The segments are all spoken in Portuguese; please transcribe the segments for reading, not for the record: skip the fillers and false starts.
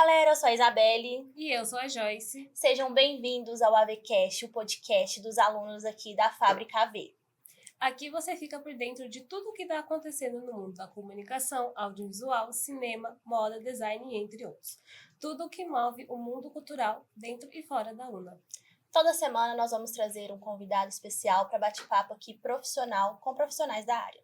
galera, eu sou a Isabelle. E eu sou a Joyce. Sejam bem-vindos ao AVCast, o podcast dos alunos aqui da Fábrica AV. Aqui você fica por dentro de tudo o que está acontecendo no mundo da comunicação, audiovisual, cinema, moda, design e entre outros. Tudo o que move o mundo cultural dentro e fora da UNA. Toda semana nós vamos trazer um convidado especial para bate-papo aqui profissional com profissionais da área.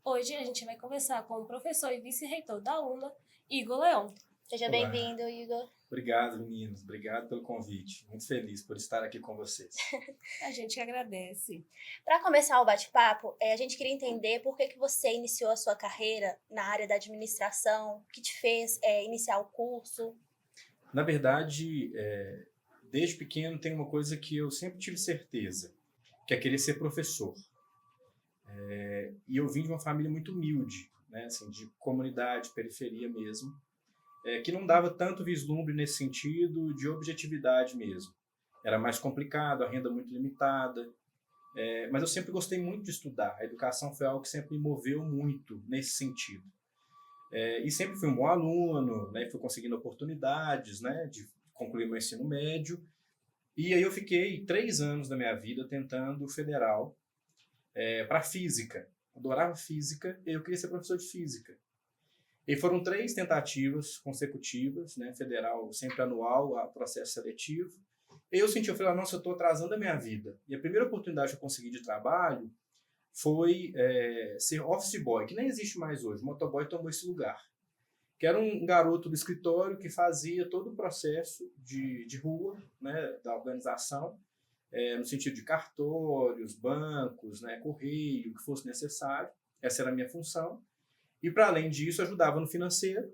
Hoje a gente vai conversar com o professor e vice-reitor da UNA, Igor Leão. Seja bem-vindo, Igor. Obrigado, meninos. Obrigado pelo convite. Muito feliz por estar aqui com vocês. A gente agradece. Para começar o bate-papo, a gente queria entender por que você iniciou a sua carreira na área da administração, o que te fez iniciar o curso. Na verdade, desde pequeno tem uma coisa que eu sempre tive certeza, que é querer ser professor. E eu vim de uma família muito humilde, né, assim, de comunidade, periferia mesmo, que não dava tanto vislumbre nesse sentido de objetividade mesmo. Era mais complicado, a renda muito limitada, mas eu sempre gostei muito de estudar. A educação foi algo que sempre me moveu muito nesse sentido. E sempre fui um bom aluno, né, fui conseguindo oportunidades, né, de concluir meu ensino médio. E aí eu fiquei 3 anos da minha vida tentando o federal para física. Adorava física e eu queria ser professor de física. E foram 3 tentativas consecutivas, né, federal sempre anual, a processo seletivo. E eu falei, nossa, eu estou atrasando a minha vida. E a primeira oportunidade que eu consegui de trabalho foi ser office boy, que nem existe mais hoje. O motoboy tomou esse lugar. Que era um garoto do escritório que fazia todo o processo de rua, né, da organização, no sentido de cartórios, bancos, né, correio, o que fosse necessário. Essa era a minha função. E, para além disso, ajudava no financeiro,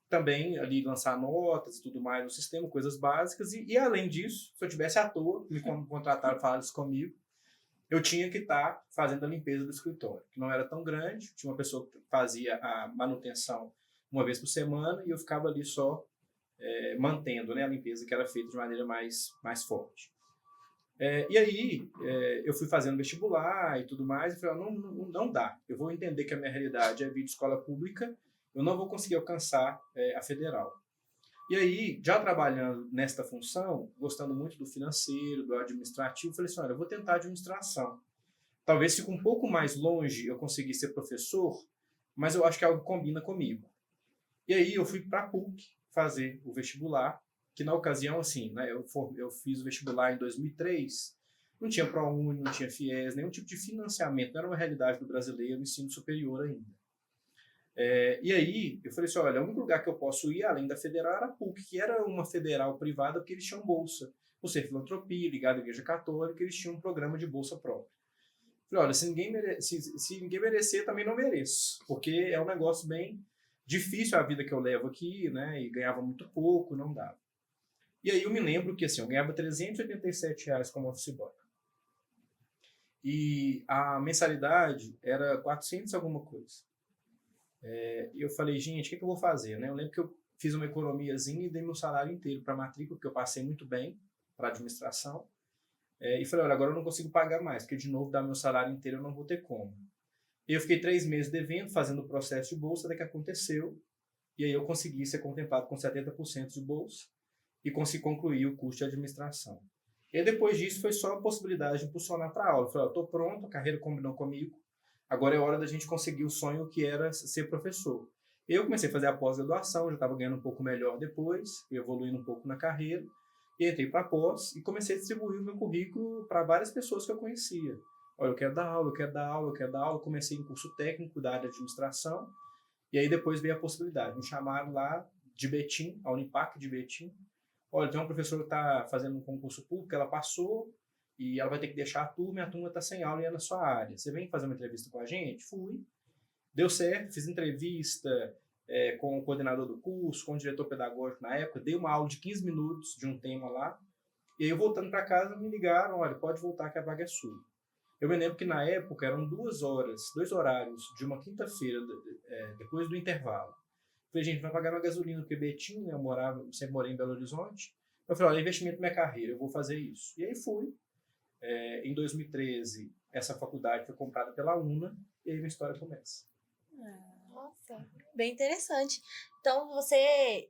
também ali lançar notas e tudo mais no sistema, coisas básicas. E além disso, se eu tivesse à toa, me contrataram e falaram isso comigo, eu tinha que estar fazendo a limpeza do escritório, que não era tão grande. Tinha uma pessoa que fazia a manutenção uma vez por semana e eu ficava ali só mantendo, né, a limpeza que era feita de maneira mais forte. E aí, eu fui fazendo vestibular e tudo mais, e falei, não dá. Eu vou entender que a minha realidade é vir de escola pública, eu não vou conseguir alcançar a federal. E aí, já trabalhando nesta função, gostando muito do financeiro, do administrativo, falei assim, olha, eu vou tentar administração. Talvez fique um pouco mais longe eu conseguir ser professor, mas eu acho que algo combina comigo. E aí, eu fui para a PUC fazer o vestibular, que na ocasião, assim, né, eu fiz o vestibular em 2003, não tinha ProUni, não tinha FIES, nenhum tipo de financiamento, não era uma realidade do brasileiro, ensino superior ainda. E aí, eu falei assim, olha, o único lugar que eu posso ir, além da federal, era a PUC, que era uma federal privada, porque eles tinham bolsa. Por ser filantropia, ligado à Igreja Católica, eles tinham um programa de bolsa próprio. Falei, olha, se ninguém merecer, também não mereço, porque é um negócio bem difícil a vida que eu levo aqui, né, e ganhava muito pouco, não dava. E aí eu me lembro que assim, eu ganhava R$387 como office boy. E a mensalidade era 400 alguma coisa. E eu falei, gente, o que eu vou fazer? Né? Eu lembro que eu fiz uma economiazinha e dei meu salário inteiro para a matrícula, porque eu passei muito bem para a administração. E falei, olha, agora eu não consigo pagar mais, porque de novo, dar meu salário inteiro eu não vou ter como. E eu fiquei 3 meses devendo, fazendo o processo de bolsa, até que aconteceu. E aí eu consegui ser contemplado com 70% de bolsa e consegui concluir o curso de administração. E depois disso foi só a possibilidade de impulsionar para a aula. Eu falei, estou pronto, a carreira combinou comigo, agora é hora da gente conseguir o sonho que era ser professor. Eu comecei a fazer a pós-graduação, já estava ganhando um pouco melhor depois, evoluindo um pouco na carreira, e entrei para a pós e comecei a distribuir o meu currículo para várias pessoas que eu conhecia. Olha, eu quero dar aula, eu quero dar aula, eu quero dar aula. Comecei em curso técnico da área de administração, e aí depois veio a possibilidade. Me chamaram lá de Betim, a Unipac de Betim. Olha, tem uma professora que está fazendo um concurso público, ela passou e ela vai ter que deixar a turma está sem aula e é na sua área. Você vem fazer uma entrevista com a gente? Fui. Deu certo, fiz entrevista com o coordenador do curso, com o diretor pedagógico na época, dei uma aula de 15 minutos de um tema lá, e aí eu voltando para casa me ligaram, olha, pode voltar que a vaga é sua. Eu me lembro que na época eram 2 horários de uma quinta-feira, depois do intervalo. Falei, gente, vai pagar uma gasolina, porque Betim, né, sempre morei em Belo Horizonte. Eu falei, olha, investimento na minha carreira, eu vou fazer isso. E aí fui. Em 2013, essa faculdade foi comprada pela UNA, e aí minha história começa. Nossa, bem interessante. Então, você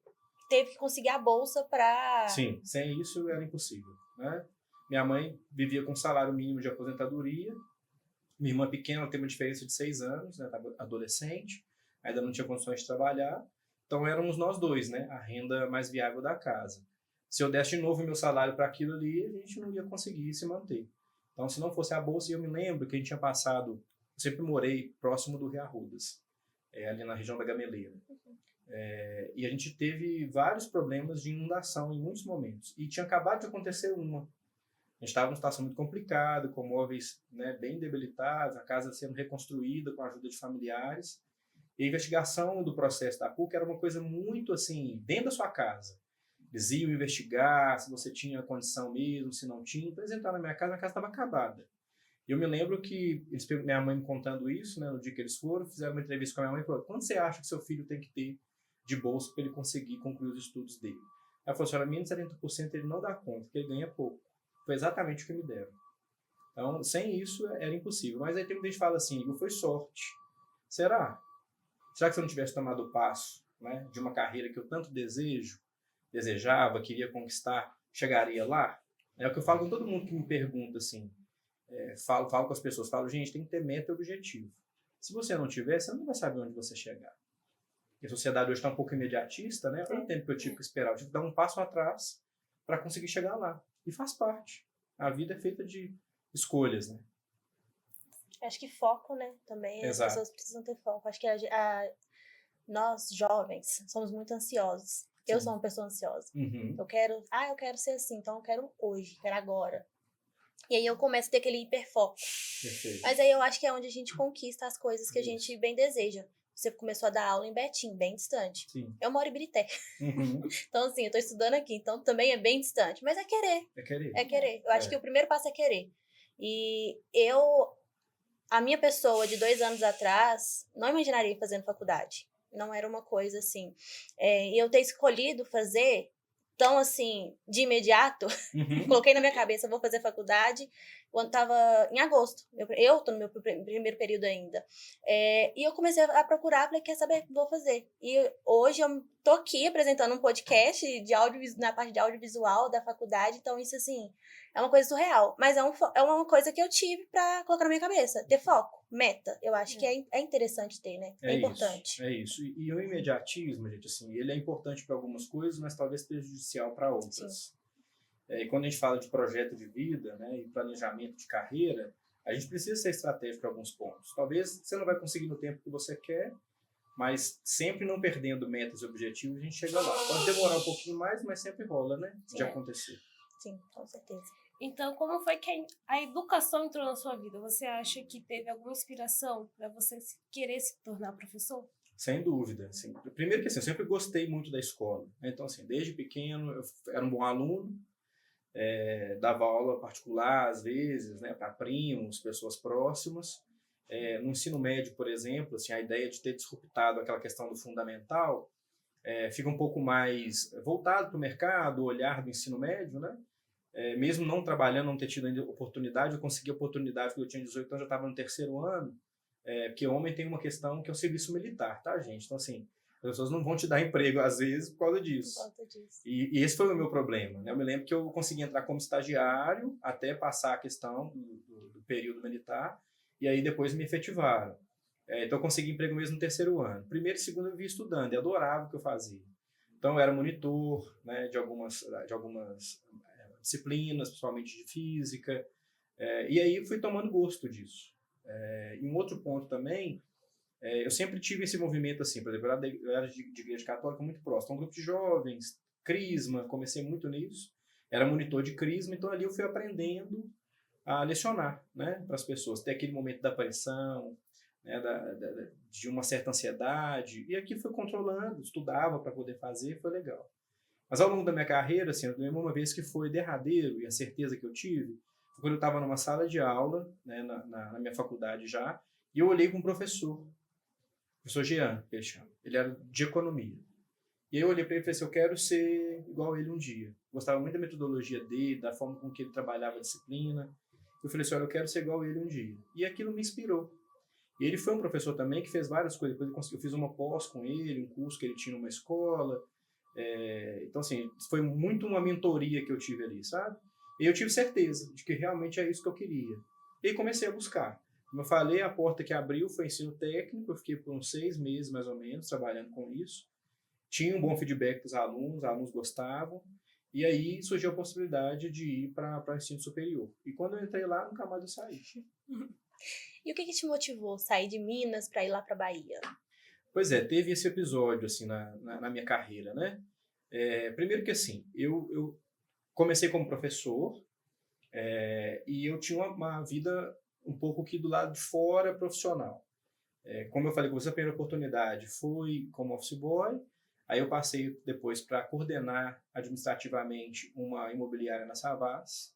teve que conseguir a bolsa para... Sim, sem isso era impossível, né? Minha mãe vivia com salário mínimo de aposentadoria. Minha irmã pequena tem uma diferença de 6 anos, né? Estava adolescente, ainda não tinha condições de trabalhar. Então éramos nós dois, né? A renda mais viável da casa. Se eu desse de novo meu salário para aquilo ali, a gente não ia conseguir se manter. Então, se não fosse a bolsa, eu me lembro que a gente tinha passado. Eu sempre morei próximo do Rio Arrudas, ali na região da Gameleira. E a gente teve vários problemas de inundação em muitos momentos. E tinha acabado de acontecer uma. A gente estava numa situação muito complicada, com móveis, né, bem debilitados, a casa sendo reconstruída com a ajuda de familiares. E a investigação do processo da PUC era uma coisa muito assim, dentro da sua casa. Eles iam investigar se você tinha condição mesmo, se não tinha. Então eles entraram na minha casa estava acabada. E eu me lembro que minha mãe me contando isso, né, no dia que eles foram, fizeram uma entrevista com a minha mãe e falaram: quanto você acha que seu filho tem que ter de bolsa para ele conseguir concluir os estudos dele? Ela falou: senhora, menos de 70% ele não dá conta, porque ele ganha pouco. Foi exatamente o que me deram. Então, sem isso, era impossível. Mas aí tem muita gente que fala assim: Igor, foi sorte. Será? Será que se eu não tivesse tomado o passo, né, de uma carreira que eu tanto desejava, queria conquistar, chegaria lá? É o que eu falo com todo mundo que me pergunta assim. Falo com as pessoas, falo, gente, tem que ter meta e objetivo. Se você não tiver, você não vai saber onde você chegar. E a sociedade hoje está um pouco imediatista, né? Olha o tempo que eu tive que esperar. Eu tive que dar um passo atrás para conseguir chegar lá. E faz parte. A vida é feita de escolhas, né? Acho que foco, né? Também Exato. as pessoas precisam ter foco. Acho que nós, jovens, somos muito ansiosos. Sim. Eu sou uma pessoa ansiosa. Uhum. Eu quero ser assim, então eu quero hoje, quero agora. E aí eu começo a ter aquele hiperfoco. Perfeito. Mas aí eu acho que é onde a gente conquista as coisas que a gente bem deseja. Você começou a dar aula em Betim, bem distante. Sim. Eu moro em Birité. Uhum. Então, assim, eu tô estudando aqui, então também é bem distante. Mas é querer. É querer. É querer. Eu acho que o primeiro passo é querer. E a minha pessoa de 2 anos atrás, não imaginaria fazendo faculdade. Não era uma coisa assim. E eu ter escolhido fazer tão assim, de imediato, Uhum. coloquei na minha cabeça, vou fazer faculdade, quando tava em agosto. Eu tô no meu primeiro período ainda. E eu comecei a procurar, falei, quer saber? Vou fazer. E hoje eu tô aqui apresentando um podcast na parte de audiovisual da faculdade, então isso, assim, é uma coisa surreal. Mas é uma coisa que eu tive pra colocar na minha cabeça. Ter foco, meta. Eu acho que é interessante ter, né? É importante. É isso. E o imediatismo, gente, assim, ele é importante para algumas coisas, mas talvez prejudicial para outras. E quando a gente fala de projeto de vida, né, e planejamento de carreira, a gente precisa ser estratégico em alguns pontos. Talvez você não vai conseguir no tempo que você quer, mas sempre não perdendo metas e objetivos, a gente chega lá. Pode demorar um pouquinho mais, mas sempre rola, né? De acontecer. Sim, com certeza. Então, como foi que a educação entrou na sua vida? Você acha que teve alguma inspiração para você querer se tornar professor? Sem dúvida. Assim. Primeiro que assim, eu sempre gostei muito da escola. Então, assim, desde pequeno, eu era um bom aluno, dava aula particular, às vezes, né, para primos, pessoas próximas. No ensino médio, por exemplo, assim, a ideia de ter disruptado aquela questão do fundamental fica um pouco mais voltado para o mercado, o olhar do ensino médio, né? Mesmo não trabalhando, não ter tido ainda oportunidade, eu consegui oportunidade quando eu tinha 18 anos, já estava no 3º ano, porque homem tem uma questão que é o serviço militar, tá, gente? Então, assim, as pessoas não vão te dar emprego, às vezes, por causa disso. E esse foi o meu problema, né? Eu me lembro que eu consegui entrar como estagiário até passar a questão do período militar, e aí depois me efetivaram. Então, eu consegui emprego mesmo no 3º ano. Primeiro e segundo eu vim estudando, e adorava o que eu fazia. Então, eu era monitor, né, de algumas disciplinas, principalmente de física, e aí fui tomando gosto disso. E um outro ponto também, eu sempre tive esse movimento assim, por exemplo, eu era de igreja católica muito próximo, um grupo de jovens, Crisma, comecei muito nisso, era monitor de Crisma, então ali eu fui aprendendo a lecionar, né, para as pessoas, ter aquele momento da pressão, né, de uma certa ansiedade, e aqui fui controlando, estudava para poder fazer, foi legal. Mas ao longo da minha carreira, assim, eu lembro uma vez que foi derradeiro, e a certeza que eu tive, foi quando eu estava numa sala de aula, né, na minha faculdade já, e eu olhei para um professor Jean, que ele chama. Ele era de economia. E aí eu olhei para ele e falei assim, eu quero ser igual a ele um dia. Gostava muito da metodologia dele, da forma com que ele trabalhava a disciplina. Eu falei assim, olha, eu quero ser igual a ele um dia. E aquilo me inspirou. E ele foi um professor também que fez várias coisas. Depois eu fiz uma pós com ele, um curso que ele tinha numa escola. Então, assim, foi muito uma mentoria que eu tive ali, sabe? E eu tive certeza de que realmente é isso que eu queria. E aí comecei a buscar. Como eu falei, a porta que abriu foi ensino técnico. Eu fiquei por uns 6 meses, mais ou menos, trabalhando com isso. Tinha um bom feedback dos alunos, os alunos gostavam. E aí surgiu a possibilidade de ir para o ensino superior. E quando eu entrei lá, nunca mais eu saí. E o que te motivou a sair de Minas para ir lá para Bahia? Pois é, teve esse episódio assim na minha carreira, né? Primeiro que assim, eu comecei como professor e eu tinha uma vida um pouco aqui do lado de fora profissional. Como eu falei com você, a primeira oportunidade foi como office boy. Aí eu passei depois para coordenar administrativamente uma imobiliária na Savassi.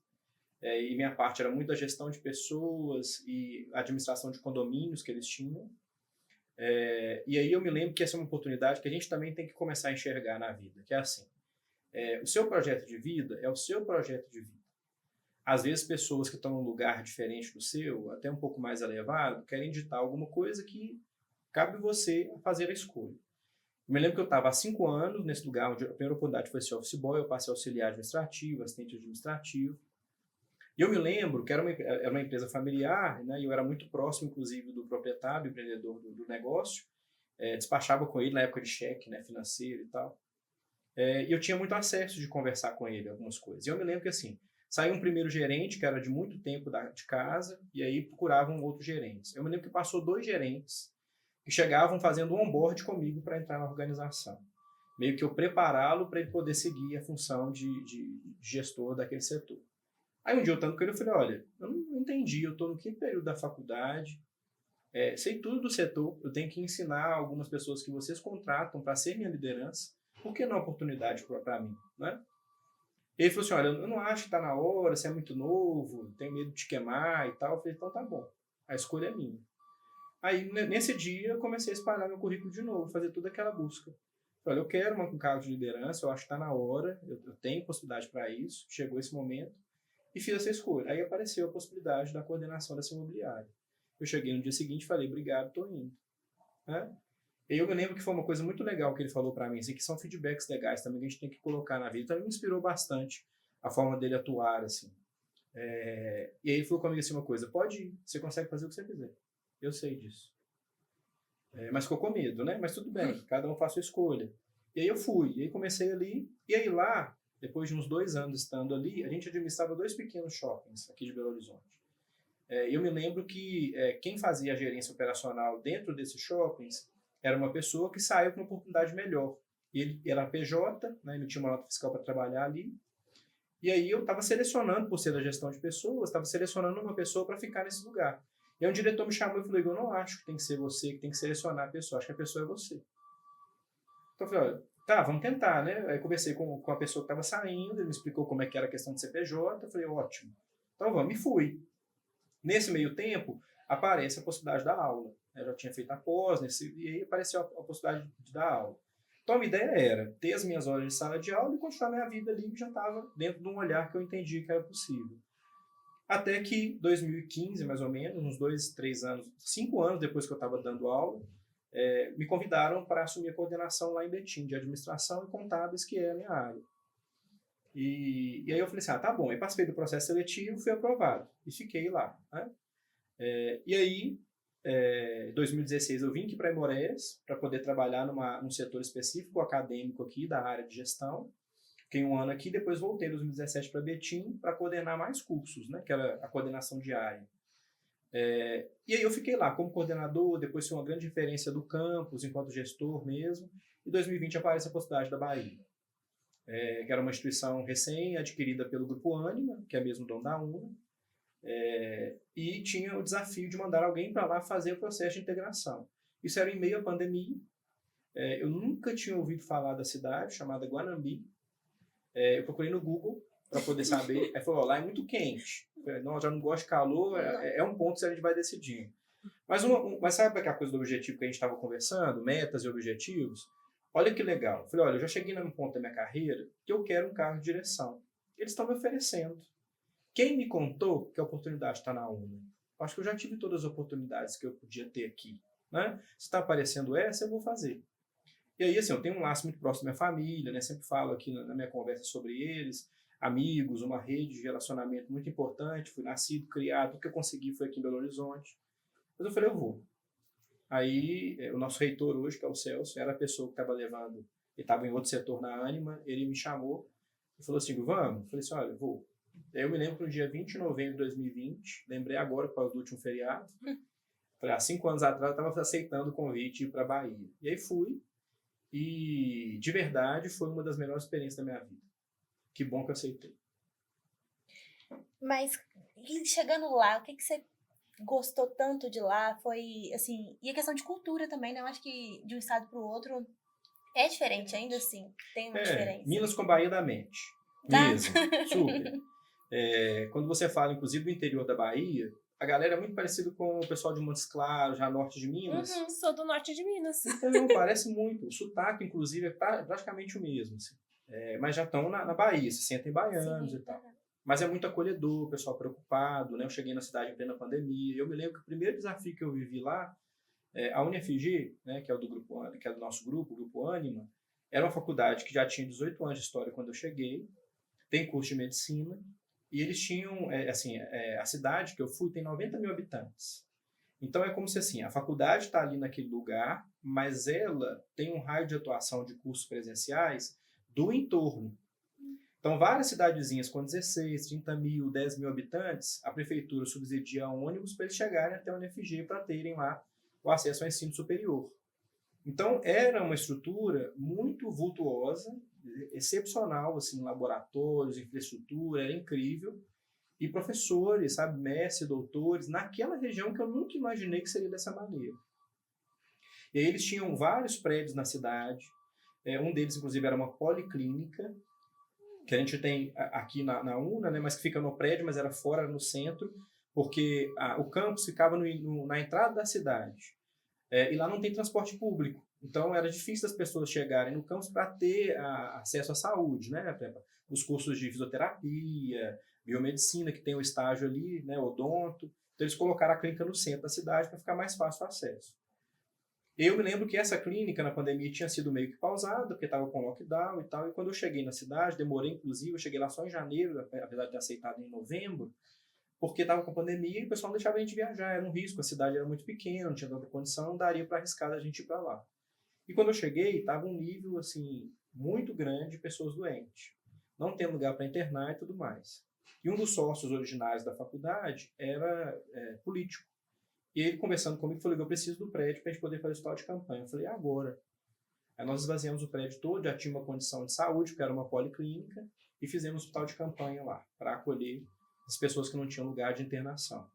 E minha parte era muito a gestão de pessoas e administração de condomínios que eles tinham. E aí eu me lembro que essa é uma oportunidade que a gente também tem que começar a enxergar na vida, que é assim, o seu projeto de vida é o seu projeto de vida. Às vezes pessoas que estão num lugar diferente do seu, até um pouco mais elevado, querem ditar alguma coisa que cabe você fazer a escolha. Eu me lembro que eu estava há 5 anos nesse lugar, onde a primeira oportunidade foi ser office boy, eu passei a auxiliar administrativo, assistente administrativo. E eu me lembro que era uma empresa familiar, né, e eu era muito próximo, inclusive, do proprietário, do empreendedor do negócio. Despachava com ele na época de cheque, né, financeiro e tal. E eu tinha muito acesso de conversar com ele algumas coisas. E eu me lembro que, assim, saiu um primeiro gerente, que era de muito tempo de casa, e aí procuravam outros gerentes. Eu me lembro que passou 2 gerentes que chegavam fazendo um onboard comigo para entrar na organização. Meio que eu prepará-lo para ele poder seguir a função de gestor daquele setor. Aí um dia eu estando com ele, eu falei, olha, eu não entendi, eu estou no 5º período da faculdade, sei tudo do setor, eu tenho que ensinar algumas pessoas que vocês contratam para ser minha liderança, por que não oportunidade para mim, né? Ele falou assim, olha, eu não acho que está na hora, você é muito novo, tenho medo de te queimar e tal. Eu falei, então tá bom, a escolha é minha. Aí, nesse dia, eu comecei a espalhar meu currículo de novo, fazer toda aquela busca. Olha, eu quero um cargo de liderança, eu acho que está na hora, eu tenho possibilidade para isso, chegou esse momento, e fiz essa escolha. Aí apareceu a possibilidade da coordenação dessa imobiliária. Eu cheguei no dia seguinte e falei, obrigado, estou indo. Né? E eu me lembro que foi uma coisa muito legal que ele falou para mim, assim, que são feedbacks legais também que a gente tem que colocar na vida. Então, me inspirou bastante a forma dele atuar, assim. E aí ele falou comigo assim uma coisa, pode ir, você consegue fazer o que você quiser. Eu sei disso. Mas ficou com medo, né? Mas tudo bem, cada um faz a sua escolha. E aí eu fui, e aí comecei ali, e aí lá, depois de uns 2 anos estando ali, a gente administrava 2 pequenos shoppings aqui de Belo Horizonte. Eu me lembro que quem fazia a gerência operacional dentro desses shoppings era uma pessoa que saiu com uma oportunidade melhor. Ele era PJ, né, emitia uma nota fiscal para trabalhar ali, e aí eu estava selecionando, por ser da gestão de pessoas, estava selecionando uma pessoa para ficar nesse lugar. E aí um diretor me chamou e falou, eu não acho que tem que ser você que tem que selecionar a pessoa, acho que a pessoa é você. Então eu falei, olha, tá, vamos tentar, né? Aí conversei com a pessoa que estava saindo, ele me explicou como é que era a questão de CPJ, eu falei, ótimo. Então vamos, e fui. Nesse meio tempo, aparece a possibilidade da aula. Eu já tinha feito a pós, e aí apareceu a possibilidade de dar aula. Então a minha ideia era ter as minhas horas de sala de aula e continuar minha vida ali, que já estava dentro de um olhar que eu entendi que era possível. Até que 2015, mais ou menos, uns 2, 3 anos, 5 anos depois que eu estava dando aula, me convidaram para assumir a coordenação lá em Betim, de administração e contábeis, que é a minha área. E aí eu falei assim, tá bom. Aí participei do processo seletivo, fui aprovado e fiquei lá. Né? E aí, em 2016, eu vim aqui para Imorés para poder trabalhar num setor específico acadêmico aqui da área de gestão. Fiquei 1 ano aqui, depois voltei em 2017 para Betim para coordenar mais cursos, né, que era a coordenação diária. E aí eu fiquei lá como coordenador, depois fui uma grande referência do campus, enquanto gestor mesmo. Em 2020 aparece a possibilidade da Bahia, que era uma instituição recém-adquirida pelo Grupo Ânima, que é mesmo dono da UNA, e tinha o desafio de mandar alguém para lá fazer o processo de integração. Isso era em meio à pandemia. Eu nunca tinha ouvido falar da cidade, chamada Guanambi. Eu procurei no Google para poder saber. Aí falou, lá é muito quente. Eu falei, não, já não gosto de calor, é um ponto que a gente vai decidir. Mas sabe aquela coisa do objetivo que a gente estava conversando, metas e objetivos? Olha que legal. Eu falei, olha, eu já cheguei num ponto da minha carreira que eu quero um cargo de direção. Eles estão me oferecendo. Quem me contou que a oportunidade está na UNA? Acho que eu já tive todas as oportunidades que eu podia ter aqui, né? Se está aparecendo essa, eu vou fazer. E aí, assim, eu tenho um laço muito próximo da minha família, né? Sempre falo aqui na minha conversa sobre eles, amigos, uma rede de relacionamento muito importante. Fui nascido, criado, tudo que eu consegui foi aqui em Belo Horizonte. Mas eu falei, eu vou. Aí, o nosso reitor hoje, que é o Celso, era a pessoa que estava levando, ele estava em outro setor na Ânima, ele me chamou e falou assim, vamos? Eu falei assim, olha, eu vou. Aí eu me lembro que no dia 20 de novembro de 2020, lembrei agora, por causa do último feriado, falei, há 5 anos atrás eu estava aceitando o convite de ir para a Bahia. E aí fui, e de verdade foi uma das melhores experiências da minha vida. Que bom que eu aceitei. Mas e chegando lá, o que você gostou tanto de lá? Foi, assim, e a questão de cultura também, né? Eu acho que de um estado para o outro é diferente, ainda assim, tem uma diferença. Minas com Bahia da mente. Mesmo, super. Quando você fala, inclusive, do interior da Bahia, a galera é muito parecida com o pessoal de Montes Claros, já norte de Minas. Sou do norte de Minas. Então, parece muito. O sotaque, inclusive, é praticamente o mesmo. Assim. Mas já estão na Bahia, se sentem baianos. Sim, e tal. Mas é muito acolhedor, o pessoal preocupado, né? Eu cheguei na cidade em plena pandemia. Eu me lembro que o primeiro desafio que eu vivi lá, a UniFG, né, que é do nosso grupo, o Grupo Ânima, era uma faculdade que já tinha 18 anos de história quando eu cheguei, tem curso de medicina, e eles tinham, a cidade que eu fui tem 90 mil habitantes. Então é como se assim, a faculdade está ali naquele lugar, mas ela tem um raio de atuação de cursos presenciais do entorno. Então, várias cidadezinhas com 16, 30 mil, 10 mil habitantes, a prefeitura subsidia ônibus para eles chegarem até a UniFG para terem lá o acesso ao ensino superior. Então, era uma estrutura muito vultuosa, excepcional, assim, laboratórios, infraestrutura, era incrível. E professores, sabe, mestres, doutores, naquela região que eu nunca imaginei que seria dessa maneira. E aí eles tinham vários prédios na cidade, um deles, inclusive, era uma policlínica, que a gente tem aqui na UNA, né, mas que fica no prédio, mas era fora, no centro, porque o campus ficava na entrada da cidade. E lá não tem transporte público. Então, era difícil das pessoas chegarem no campus para ter acesso à saúde, né? Os cursos de fisioterapia, biomedicina, que tem o estágio ali, né, odonto. Então, eles colocaram a clínica no centro da cidade para ficar mais fácil o acesso. Eu me lembro que essa clínica na pandemia tinha sido meio que pausada, porque estava com lockdown e tal. E quando eu cheguei na cidade, demorei, inclusive, eu cheguei lá só em janeiro, apesar de ter aceitado em novembro, porque estava com pandemia e o pessoal não deixava a gente viajar, era um risco, a cidade era muito pequena, não tinha tanta condição, não daria para arriscar a gente ir para lá. E quando eu cheguei, estava um nível assim muito grande de pessoas doentes, não tendo lugar para internar e tudo mais. E um dos sócios originários da faculdade era político. E ele, conversando comigo, falou: eu preciso do prédio para a gente poder fazer o hospital de campanha. Eu falei: agora. Aí nós esvaziamos o prédio todo, já tinha uma condição de saúde, porque era uma policlínica, e fizemos o hospital de campanha lá, para acolher as pessoas que não tinham lugar de internação.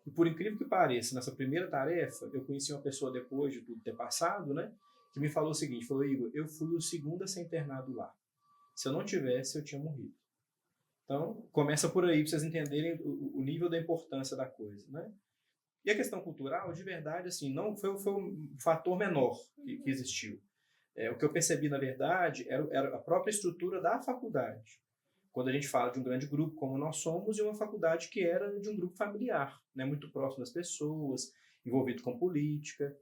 E por incrível que pareça, nessa primeira tarefa, eu conheci uma pessoa depois de tudo ter passado, né, que me falou o seguinte, falou: Igor, eu fui o segundo a ser internado lá. Se eu não tivesse, eu tinha morrido. Então, começa por aí, para vocês entenderem o nível da importância da coisa, né? E a questão cultural, de verdade, assim, não foi um fator menor que existiu. O que eu percebi, na verdade, era a própria estrutura da faculdade. Quando a gente fala de um grande grupo, como nós somos, e uma faculdade que era de um grupo familiar, né, muito próximo das pessoas, envolvido com política.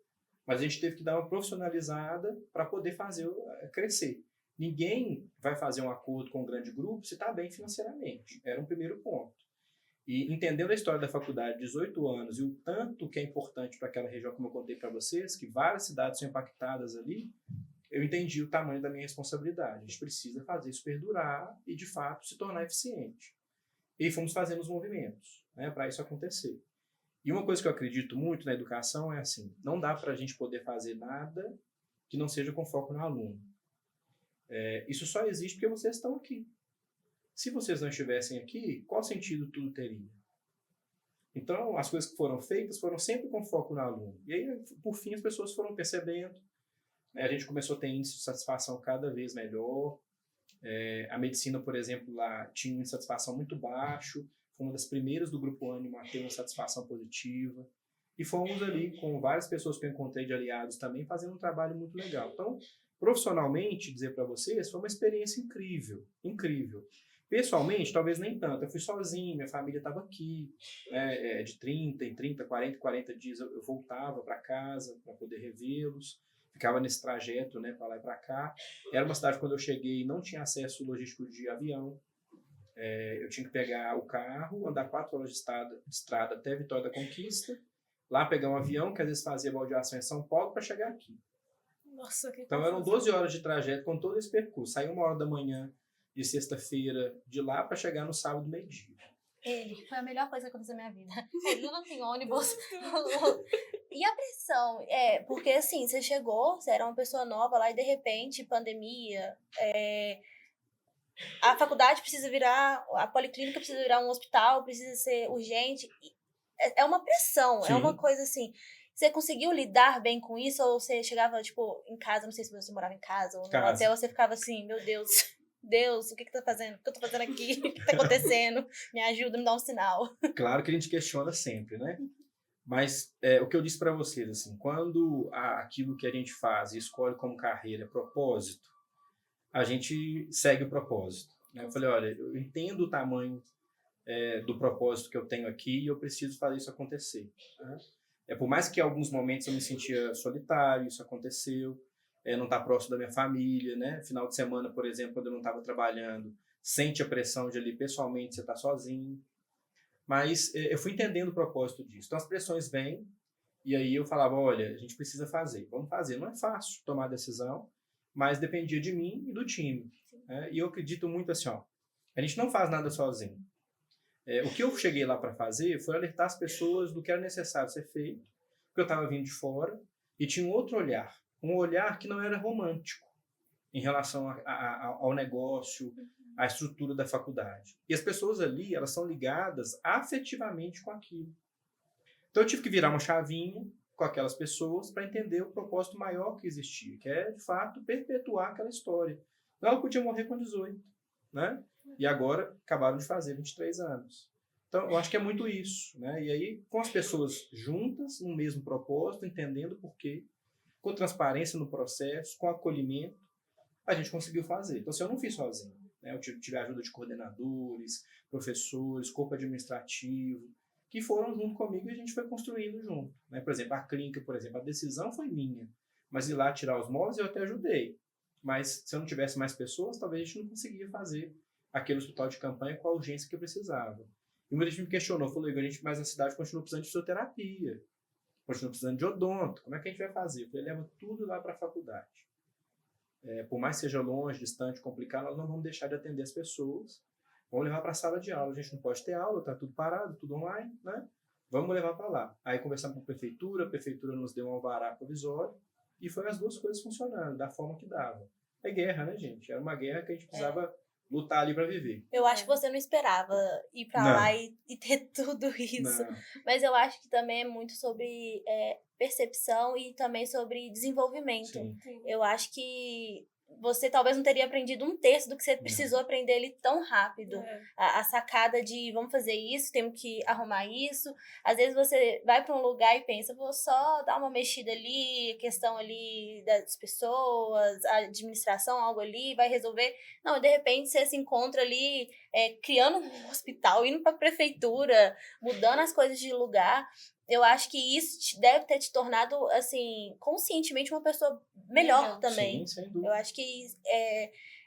Mas a gente teve que dar uma profissionalizada para poder fazer crescer. Ninguém vai fazer um acordo com um grande grupo se está bem financeiramente. Era um primeiro ponto. E entendendo a história da faculdade, 18 anos, e o tanto que é importante para aquela região, como eu contei para vocês, que várias cidades são impactadas ali, eu entendi o tamanho da minha responsabilidade. A gente precisa fazer isso perdurar e, de fato, se tornar eficiente. E fomos fazendo os movimentos, né, para isso acontecer. E uma coisa que eu acredito muito na educação é assim, não dá para a gente poder fazer nada que não seja com foco no aluno. Isso só existe porque vocês estão aqui. Se vocês não estivessem aqui, qual sentido tudo teria? Então, as coisas que foram feitas foram sempre com foco no aluno. E aí, por fim, as pessoas foram percebendo. A gente começou a ter índice de satisfação cada vez melhor. A medicina, por exemplo, lá tinha um índice de satisfação muito baixo. Foi uma das primeiras do Grupo Ânima a ter uma satisfação positiva. E fomos ali com várias pessoas que eu encontrei de aliados também, fazendo um trabalho muito legal. Então, profissionalmente, dizer para vocês, foi uma experiência incrível, incrível. Pessoalmente, talvez nem tanto. Eu fui sozinho, minha família estava aqui, né? De 30 em 30, 40 dias eu voltava para casa para poder revê-los. Ficava nesse trajeto, né, para lá e para cá. Era uma cidade, quando eu cheguei, não tinha acesso logístico de avião. Eu tinha que pegar o carro, andar 4 horas de estrada até Vitória da Conquista, lá pegar um avião, que às vezes fazia baldeação em São Paulo, para chegar aqui. Nossa, que Então eram confusão. 12 horas de trajeto com todo esse percurso. Saí 1 hora da manhã de sexta-feira de lá para chegar no sábado, meio-dia. Ele foi a melhor coisa que aconteceu na minha vida. Ele não tem ônibus. E a pressão? Porque assim, você chegou, você era uma pessoa nova lá e de repente, pandemia, a faculdade precisa virar, a policlínica precisa virar um hospital, precisa ser urgente. É uma pressão, Sim. é uma coisa assim. Você conseguiu lidar bem com isso? Ou você chegava, tipo, em casa, não sei se você morava em casa ou no hotel, você ficava assim, meu Deus, o que tá fazendo? O que eu tô fazendo aqui? O que tá acontecendo? Me ajuda, me dá um sinal. Claro que a gente questiona sempre, né? Mas o que eu disse para vocês, assim, quando aquilo que a gente faz e escolhe como carreira é propósito, a gente segue o propósito. Né? Eu falei, olha, eu entendo o tamanho do propósito que eu tenho aqui e eu preciso fazer isso acontecer. Né? Por mais que em alguns momentos eu me sentia solitário, isso aconteceu, não estar próximo da minha família, né? Final de semana, por exemplo, quando eu não estava trabalhando, sente a pressão de ali pessoalmente você estar sozinho. Mas eu fui entendendo o propósito disso. Então as pressões vêm e aí eu falava, olha, a gente precisa fazer, vamos fazer. Não é fácil tomar a decisão, mas dependia de mim e do time. Né? E eu acredito muito assim, ó, a gente não faz nada sozinho. O que eu cheguei lá para fazer foi alertar as pessoas do que era necessário ser feito, porque eu estava vindo de fora e tinha um outro olhar, um olhar que não era romântico em relação ao negócio, à estrutura da faculdade. E as pessoas ali, elas são ligadas afetivamente com aquilo. Então eu tive que virar uma chavinha com aquelas pessoas para entender o propósito maior que existia, que é, de fato, perpetuar aquela história. Então, ela podia morrer com 18, né? E agora acabaram de fazer 23 anos. Então, eu acho que é muito isso, né? E aí, com as pessoas juntas, no mesmo propósito, entendendo o porquê, com transparência no processo, com acolhimento, a gente conseguiu fazer. Então, assim, eu não fiz sozinho. Né? Eu tive a ajuda de coordenadores, professores, corpo administrativo, que foram junto comigo e a gente foi construindo junto. Né? Por exemplo, a clínica, por exemplo, a decisão foi minha. Mas ir lá tirar os móveis eu até ajudei. Mas se eu não tivesse mais pessoas, talvez a gente não conseguia fazer aquele hospital de campanha com a urgência que eu precisava. E muita gente me questionou, falou, Igor, mas a cidade continua precisando de fisioterapia, continua precisando de odonto, como é que a gente vai fazer? Eu falei, leva tudo lá para a faculdade. Por mais que seja longe, distante, complicado, nós não vamos deixar de atender as pessoas. Vamos levar para a sala de aula. A gente não pode ter aula, está tudo parado, tudo online, né? Vamos levar para lá. Aí conversamos com a prefeitura nos deu um alvará provisório e foi as duas coisas funcionando, da forma que dava. É guerra, né, gente? Era uma guerra que a gente precisava lutar ali para viver. Eu acho que você não esperava ir pra lá e ter tudo isso. Não. Mas eu acho que também é muito sobre percepção e também sobre desenvolvimento. Sim. Eu acho que você talvez não teria aprendido 1/3 do que você precisou aprender ali tão rápido. A sacada de vamos fazer isso, temos que arrumar isso. Às vezes você vai para um lugar e pensa, vou só dar uma mexida ali, questão ali das pessoas, a administração, algo ali, vai resolver. Não, de repente você se encontra ali criando um hospital, indo para a prefeitura, mudando as coisas de lugar. Eu acho que isso deve ter te tornado, assim, conscientemente uma pessoa melhor também. Sim, sem dúvida. Eu acho que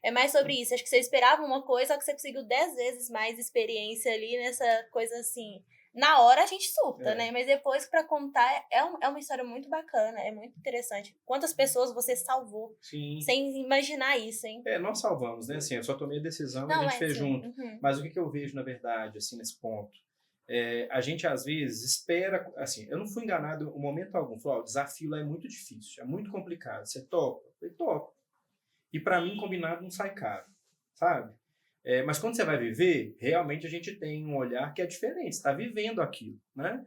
é mais sobre isso. Acho que você esperava uma coisa, só que você conseguiu 10 vezes mais experiência ali nessa coisa assim. Na hora a gente surta, né? Mas depois pra contar é uma história muito bacana, é muito interessante. Quantas pessoas você salvou? Sim. Sem imaginar isso, hein? Nós salvamos, né? Assim, eu só tomei a decisão e a gente fez junto. Uhum. Mas o que eu vejo, na verdade, assim, nesse ponto? A gente, às vezes, espera... Assim, eu não fui enganado em momento algum. Falei, o desafio lá é muito difícil, é muito complicado. Você topa? Eu falei, topo. E para mim, combinado não sai caro, sabe? Mas quando você vai viver, realmente a gente tem um olhar que é diferente. Você está vivendo aquilo, né?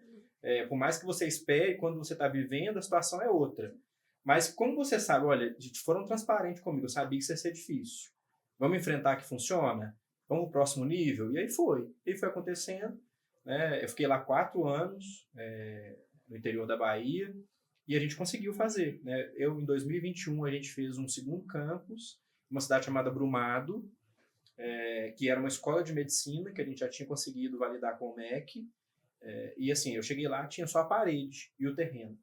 Por mais que você espere, quando você está vivendo, a situação é outra. Mas como você sabe, olha, foram transparentes comigo, eu sabia que isso ia ser difícil. Vamos enfrentar que funciona? Vamos pro próximo nível? E aí foi. E foi acontecendo. Né? Eu fiquei lá 4 anos, no interior da Bahia, e a gente conseguiu fazer. Né? Em 2021, a gente fez um segundo campus, uma cidade chamada Brumado, que era uma escola de medicina, que a gente já tinha conseguido validar com o MEC. E assim, eu cheguei lá, tinha só a parede e o terreno.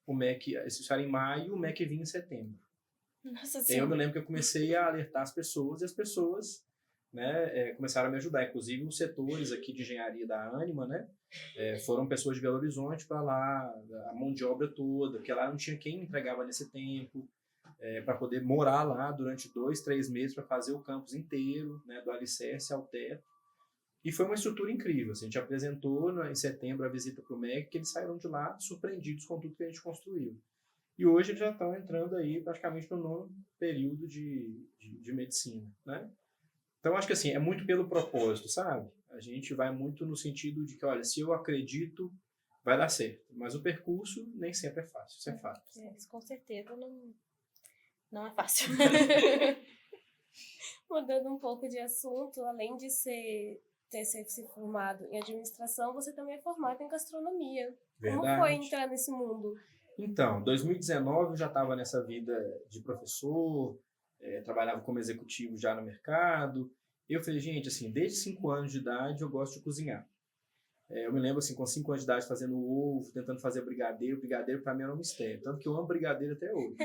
O MEC, isso era em maio, o MEC vinha em setembro. Nossa E aí eu me Senhora. lembro que eu comecei a alertar as pessoas, e as pessoas, né, começaram a me ajudar. Inclusive os setores aqui de engenharia da Ânima, né, foram pessoas de Belo Horizonte para lá, a mão de obra toda, porque lá não tinha quem entregava nesse tempo, para poder morar lá durante 2, 3 meses para fazer o campus inteiro, né, do alicerce ao teto. E foi uma estrutura incrível. Assim, a gente apresentou em setembro a visita para o MEC, que eles saíram de lá surpreendidos com tudo que a gente construiu. E hoje eles já estão entrando aí praticamente no 9º período de medicina, né? Então, acho que assim, é muito pelo propósito, sabe? A gente vai muito no sentido de que, olha, se eu acredito, vai dar certo. Mas o percurso nem sempre é fácil, isso é fato. Isso com certeza não é fácil. Mudando um pouco de assunto, além de ter se formado em administração, você também é formado em gastronomia. Verdade. Como foi entrar nesse mundo? Então, em 2019 eu já estava nessa vida de professor, trabalhava como executivo já no mercado. Eu falei, gente, assim, desde 5 anos de idade eu gosto de cozinhar. Eu me lembro, assim, com 5 anos de idade fazendo ovo, tentando fazer brigadeiro. Brigadeiro para mim era um mistério, tanto que eu amo brigadeiro até hoje.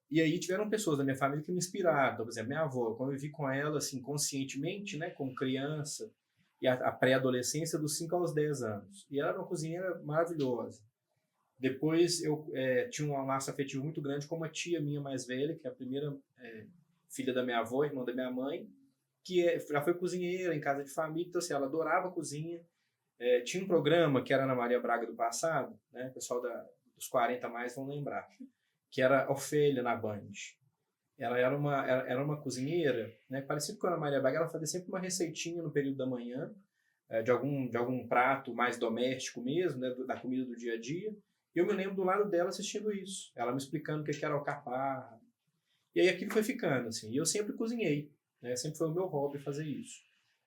E aí tiveram pessoas da minha família que me inspiraram. Então, por exemplo, minha avó, eu convivi com ela assim, conscientemente, né, como criança, e a pré-adolescência dos 5 aos 10 anos. E ela era uma cozinheira maravilhosa. Depois eu tinha um laço afetivo muito grande com uma tia minha mais velha, que é a primeira filha da minha avó, irmã da minha mãe, que já foi cozinheira em casa de família, então assim, ela adorava a cozinha. Tinha um programa que era Ana Maria Braga do passado, né, o pessoal dos 40 a mais vão lembrar, que era Ofélia na Band. Ela era uma cozinheira, né, parecida com a Ana Maria Braga, ela fazia sempre uma receitinha no período da manhã, de algum prato mais doméstico mesmo, né, da comida do dia a dia. E eu me lembro do lado dela assistindo isso, ela me explicando o que era alcaparra. E aí aquilo foi ficando, assim. E eu sempre cozinhei, né, sempre foi o meu hobby fazer isso.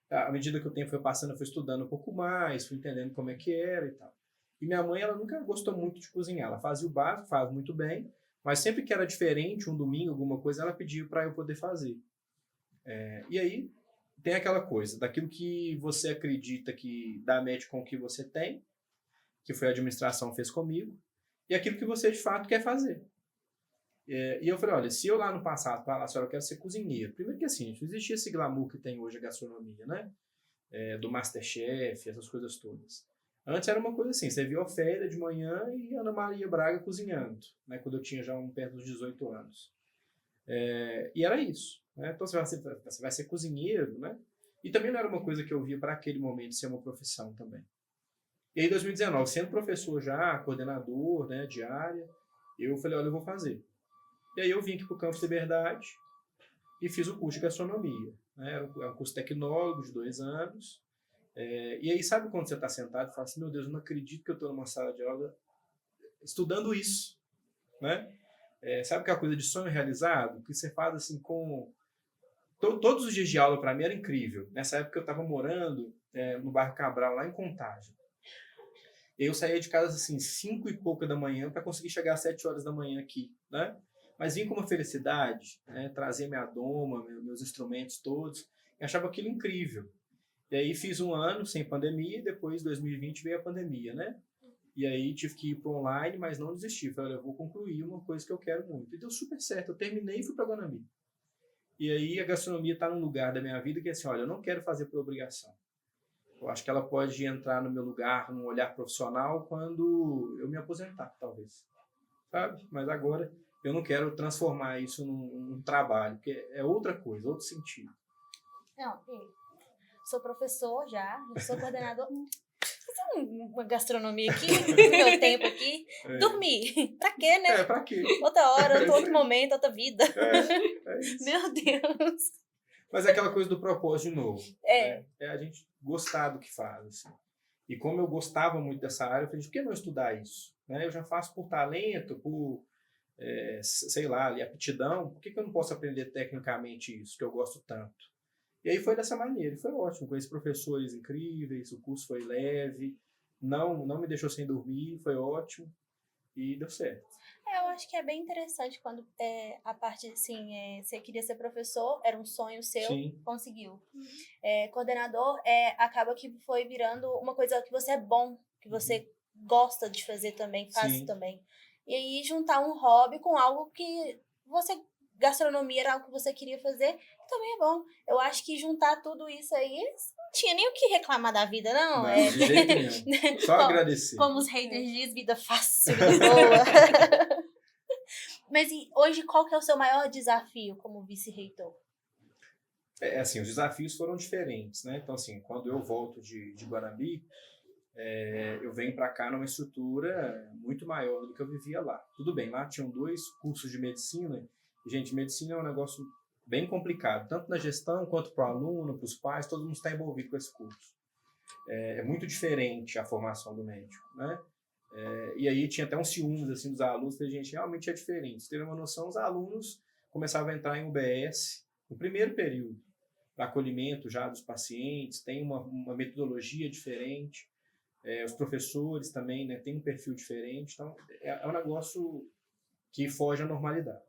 À medida que o tempo foi passando, eu fui estudando um pouco mais, fui entendendo como é que era e tal. E minha mãe, ela nunca gostou muito de cozinhar. Ela fazia o básico, faz muito bem, mas sempre que era diferente, um domingo, alguma coisa, ela pedia para eu poder fazer. E aí tem aquela coisa, daquilo que você acredita que dá match com o que você tem, que foi a administração fez comigo, e aquilo que você de fato quer fazer. E eu falei, olha, se eu lá no passado falasse, olha, eu quero ser cozinheiro, primeiro que assim, não existia esse glamour que tem hoje a gastronomia, né? Do Masterchef, essas coisas todas. Antes era uma coisa assim, você via Ofélia de manhã e Ana Maria Braga cozinhando, né? Quando eu tinha já perto dos 18 anos. E era isso, né? Então você vai ser cozinheiro, né? E também não era uma coisa que eu via para aquele momento ser uma profissão também. E aí, em 2019, sendo professor já, coordenador, né, de área, eu falei, olha, eu vou fazer. E aí eu vim aqui para o Campus Liberdade e fiz o curso de gastronomia. Né? Era um curso tecnólogo de 2 anos. E aí, sabe quando você está sentado e fala assim, meu Deus, eu não acredito que eu estou numa sala de aula estudando isso, né? Sabe aquela coisa de sonho realizado? Que você faz assim com... Todos os dias de aula para mim era incrível. Nessa época eu estava morando no bairro Cabral, lá em Contagem. Eu saía de casa assim, 5 e pouca da manhã para conseguir chegar às 7 horas da manhã aqui, né? Mas vim com uma felicidade, né? Trazer minha doma, meus instrumentos todos, e achava aquilo incrível. E aí fiz 1 ano sem pandemia, e depois, 2020, veio a pandemia, né? E aí tive que ir para online, mas não desisti. Falei, olha, eu vou concluir uma coisa que eu quero muito. E deu super certo, eu terminei e fui para Guanambi. E aí a gastronomia está num lugar da minha vida que é assim, olha, eu não quero fazer por obrigação. Eu acho que ela pode entrar no meu lugar, num olhar profissional, quando eu me aposentar, talvez. Sabe? Mas agora eu não quero transformar isso num trabalho, porque é outra coisa, outro sentido. Não, sou professor já, sou coordenador. Fazer uma gastronomia aqui, meu tempo aqui. Dormir. Pra quê, né? Pra quê? Outra hora, outro momento, outra vida. É isso. Meu Deus. Mas é aquela coisa do propósito de novo. Né? É a gente gostar do que faz. Assim. E como eu gostava muito dessa área, eu falei, por que não estudar isso? Né? Eu já faço por talento, por, sei lá, aptidão. Por que eu não posso aprender tecnicamente isso, que eu gosto tanto? E aí foi dessa maneira, e foi ótimo. Conheci professores incríveis, o curso foi leve, não me deixou sem dormir, foi ótimo. e deu certo. Eu acho que é bem interessante quando a parte, assim, você queria ser professor, era um sonho seu, Sim. conseguiu. Coordenador, acaba que foi virando uma coisa que você é bom, que você gosta de fazer também, faz Sim. também. E aí juntar um hobby com algo que você... Gastronomia era algo que você queria fazer, também é bom. Eu acho que juntar tudo isso aí, não tinha nem o que reclamar da vida, não. Não, de jeito nenhum. Só agradecer. Como os haters dizem, vida fácil, vida boa. Mas e hoje, qual que é o seu maior desafio como vice-reitor? Assim, os desafios foram diferentes, né? Então, assim, quando eu volto de Guarani, eu venho para cá numa estrutura muito maior do que eu vivia lá. Tudo bem, lá tinham 2 cursos de medicina. E, gente, medicina é um negócio bem complicado, tanto na gestão quanto para o aluno, para os pais, todo mundo está envolvido com esse curso. É muito diferente a formação do médico, né? E aí tinha até uns ciúmes assim, dos alunos, falei, gente, realmente é diferente. Você teve uma noção, os alunos começavam a entrar em UBS no primeiro período, para acolhimento já dos pacientes, tem uma metodologia diferente, os professores também, né, tem um perfil diferente, então é um negócio que foge à normalidade.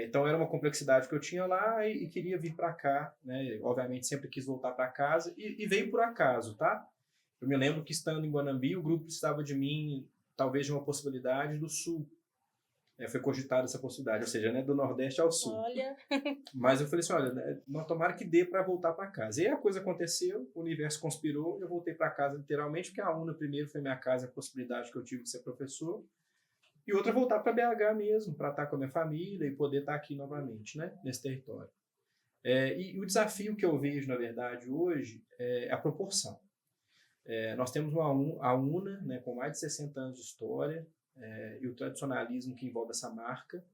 Então era uma complexidade que eu tinha lá e queria vir para cá, né? Obviamente sempre quis voltar para casa e veio por acaso, tá? Eu me lembro que estando em Guanambi, o grupo precisava de mim, talvez de uma possibilidade do Sul. Foi cogitada essa possibilidade, ou seja, né, do Nordeste ao Sul. Olha. Mas eu falei assim, olha, né, tomara que dê para voltar para casa. E aí a coisa aconteceu, o universo conspirou, eu voltei para casa literalmente, porque a UNA primeiro foi minha casa, a possibilidade que eu tive de ser professor, e outra voltar para BH mesmo, para estar com a minha família e poder estar aqui novamente, né, nesse território. E o desafio que eu vejo, na verdade, hoje é a proporção. Nós temos a UNA, né, com mais de 60 anos de história, e o tradicionalismo que envolve essa marca,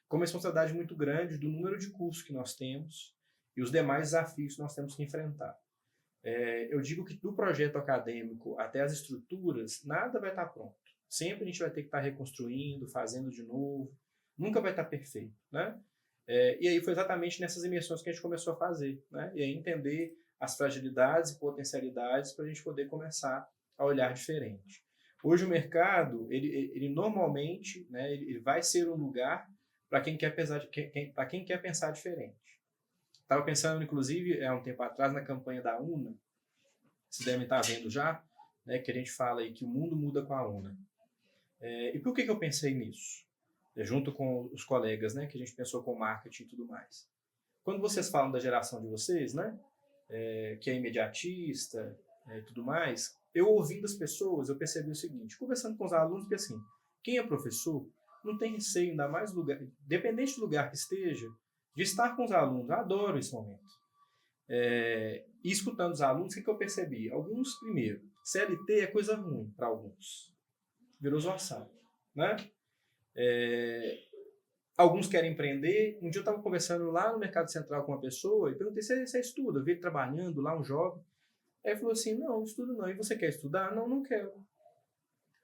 com uma responsabilidade muito grande do número de cursos que nós temos e os demais desafios que nós temos que enfrentar. Eu digo que do projeto acadêmico até as estruturas, nada vai estar pronto. Sempre a gente vai ter que estar reconstruindo, fazendo de novo, nunca vai estar perfeito, né? E aí foi exatamente nessas imersões que a gente começou a fazer, né? E aí entender as fragilidades e potencialidades para a gente poder começar a olhar diferente. Hoje o mercado, ele normalmente, né, ele vai ser um lugar para quem quer pensar diferente. Estava pensando, inclusive, há um tempo atrás, na campanha da UNA, vocês devem estar vendo já, né, que a gente fala aí que o mundo muda com a UNA. E por que eu pensei nisso? Junto com os colegas, né, que a gente pensou com marketing e tudo mais. Quando vocês falam da geração de vocês, né, que é imediatista e tudo mais, eu ouvindo as pessoas, eu percebi o seguinte, conversando com os alunos, que assim, quem é professor não tem receio, ainda mais lugar, dependente do lugar que esteja, de estar com os alunos. Eu adoro esse momento. E escutando os alunos, o que eu percebi? Alguns, primeiro, CLT é coisa ruim para alguns. Virou zoação, né? Alguns querem empreender. Um dia eu estava conversando lá no Mercado Central com uma pessoa e perguntei se você estuda. Eu vi ele trabalhando lá, um jovem. Aí ele falou assim, não estudo não. E você quer estudar? Não, não quero.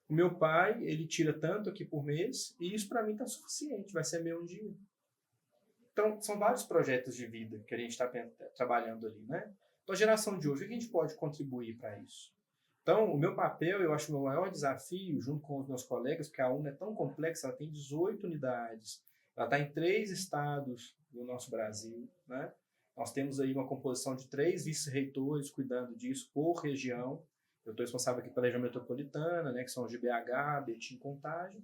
O meu pai, ele tira tanto aqui por mês e isso para mim está suficiente, vai ser meu um dia. Então, são vários projetos de vida que a gente está trabalhando ali, né? Então, a geração de hoje, o que a gente pode contribuir para isso? Então, o meu papel, eu acho o meu maior desafio, junto com os meus colegas, porque a UNA é tão complexa, ela tem 18 unidades, ela está em 3 estados do nosso Brasil, né? Nós temos aí uma composição de 3 vice-reitores cuidando disso por região. Eu estou responsável aqui pela região metropolitana, né, que são os de BH, Betim, Contagem,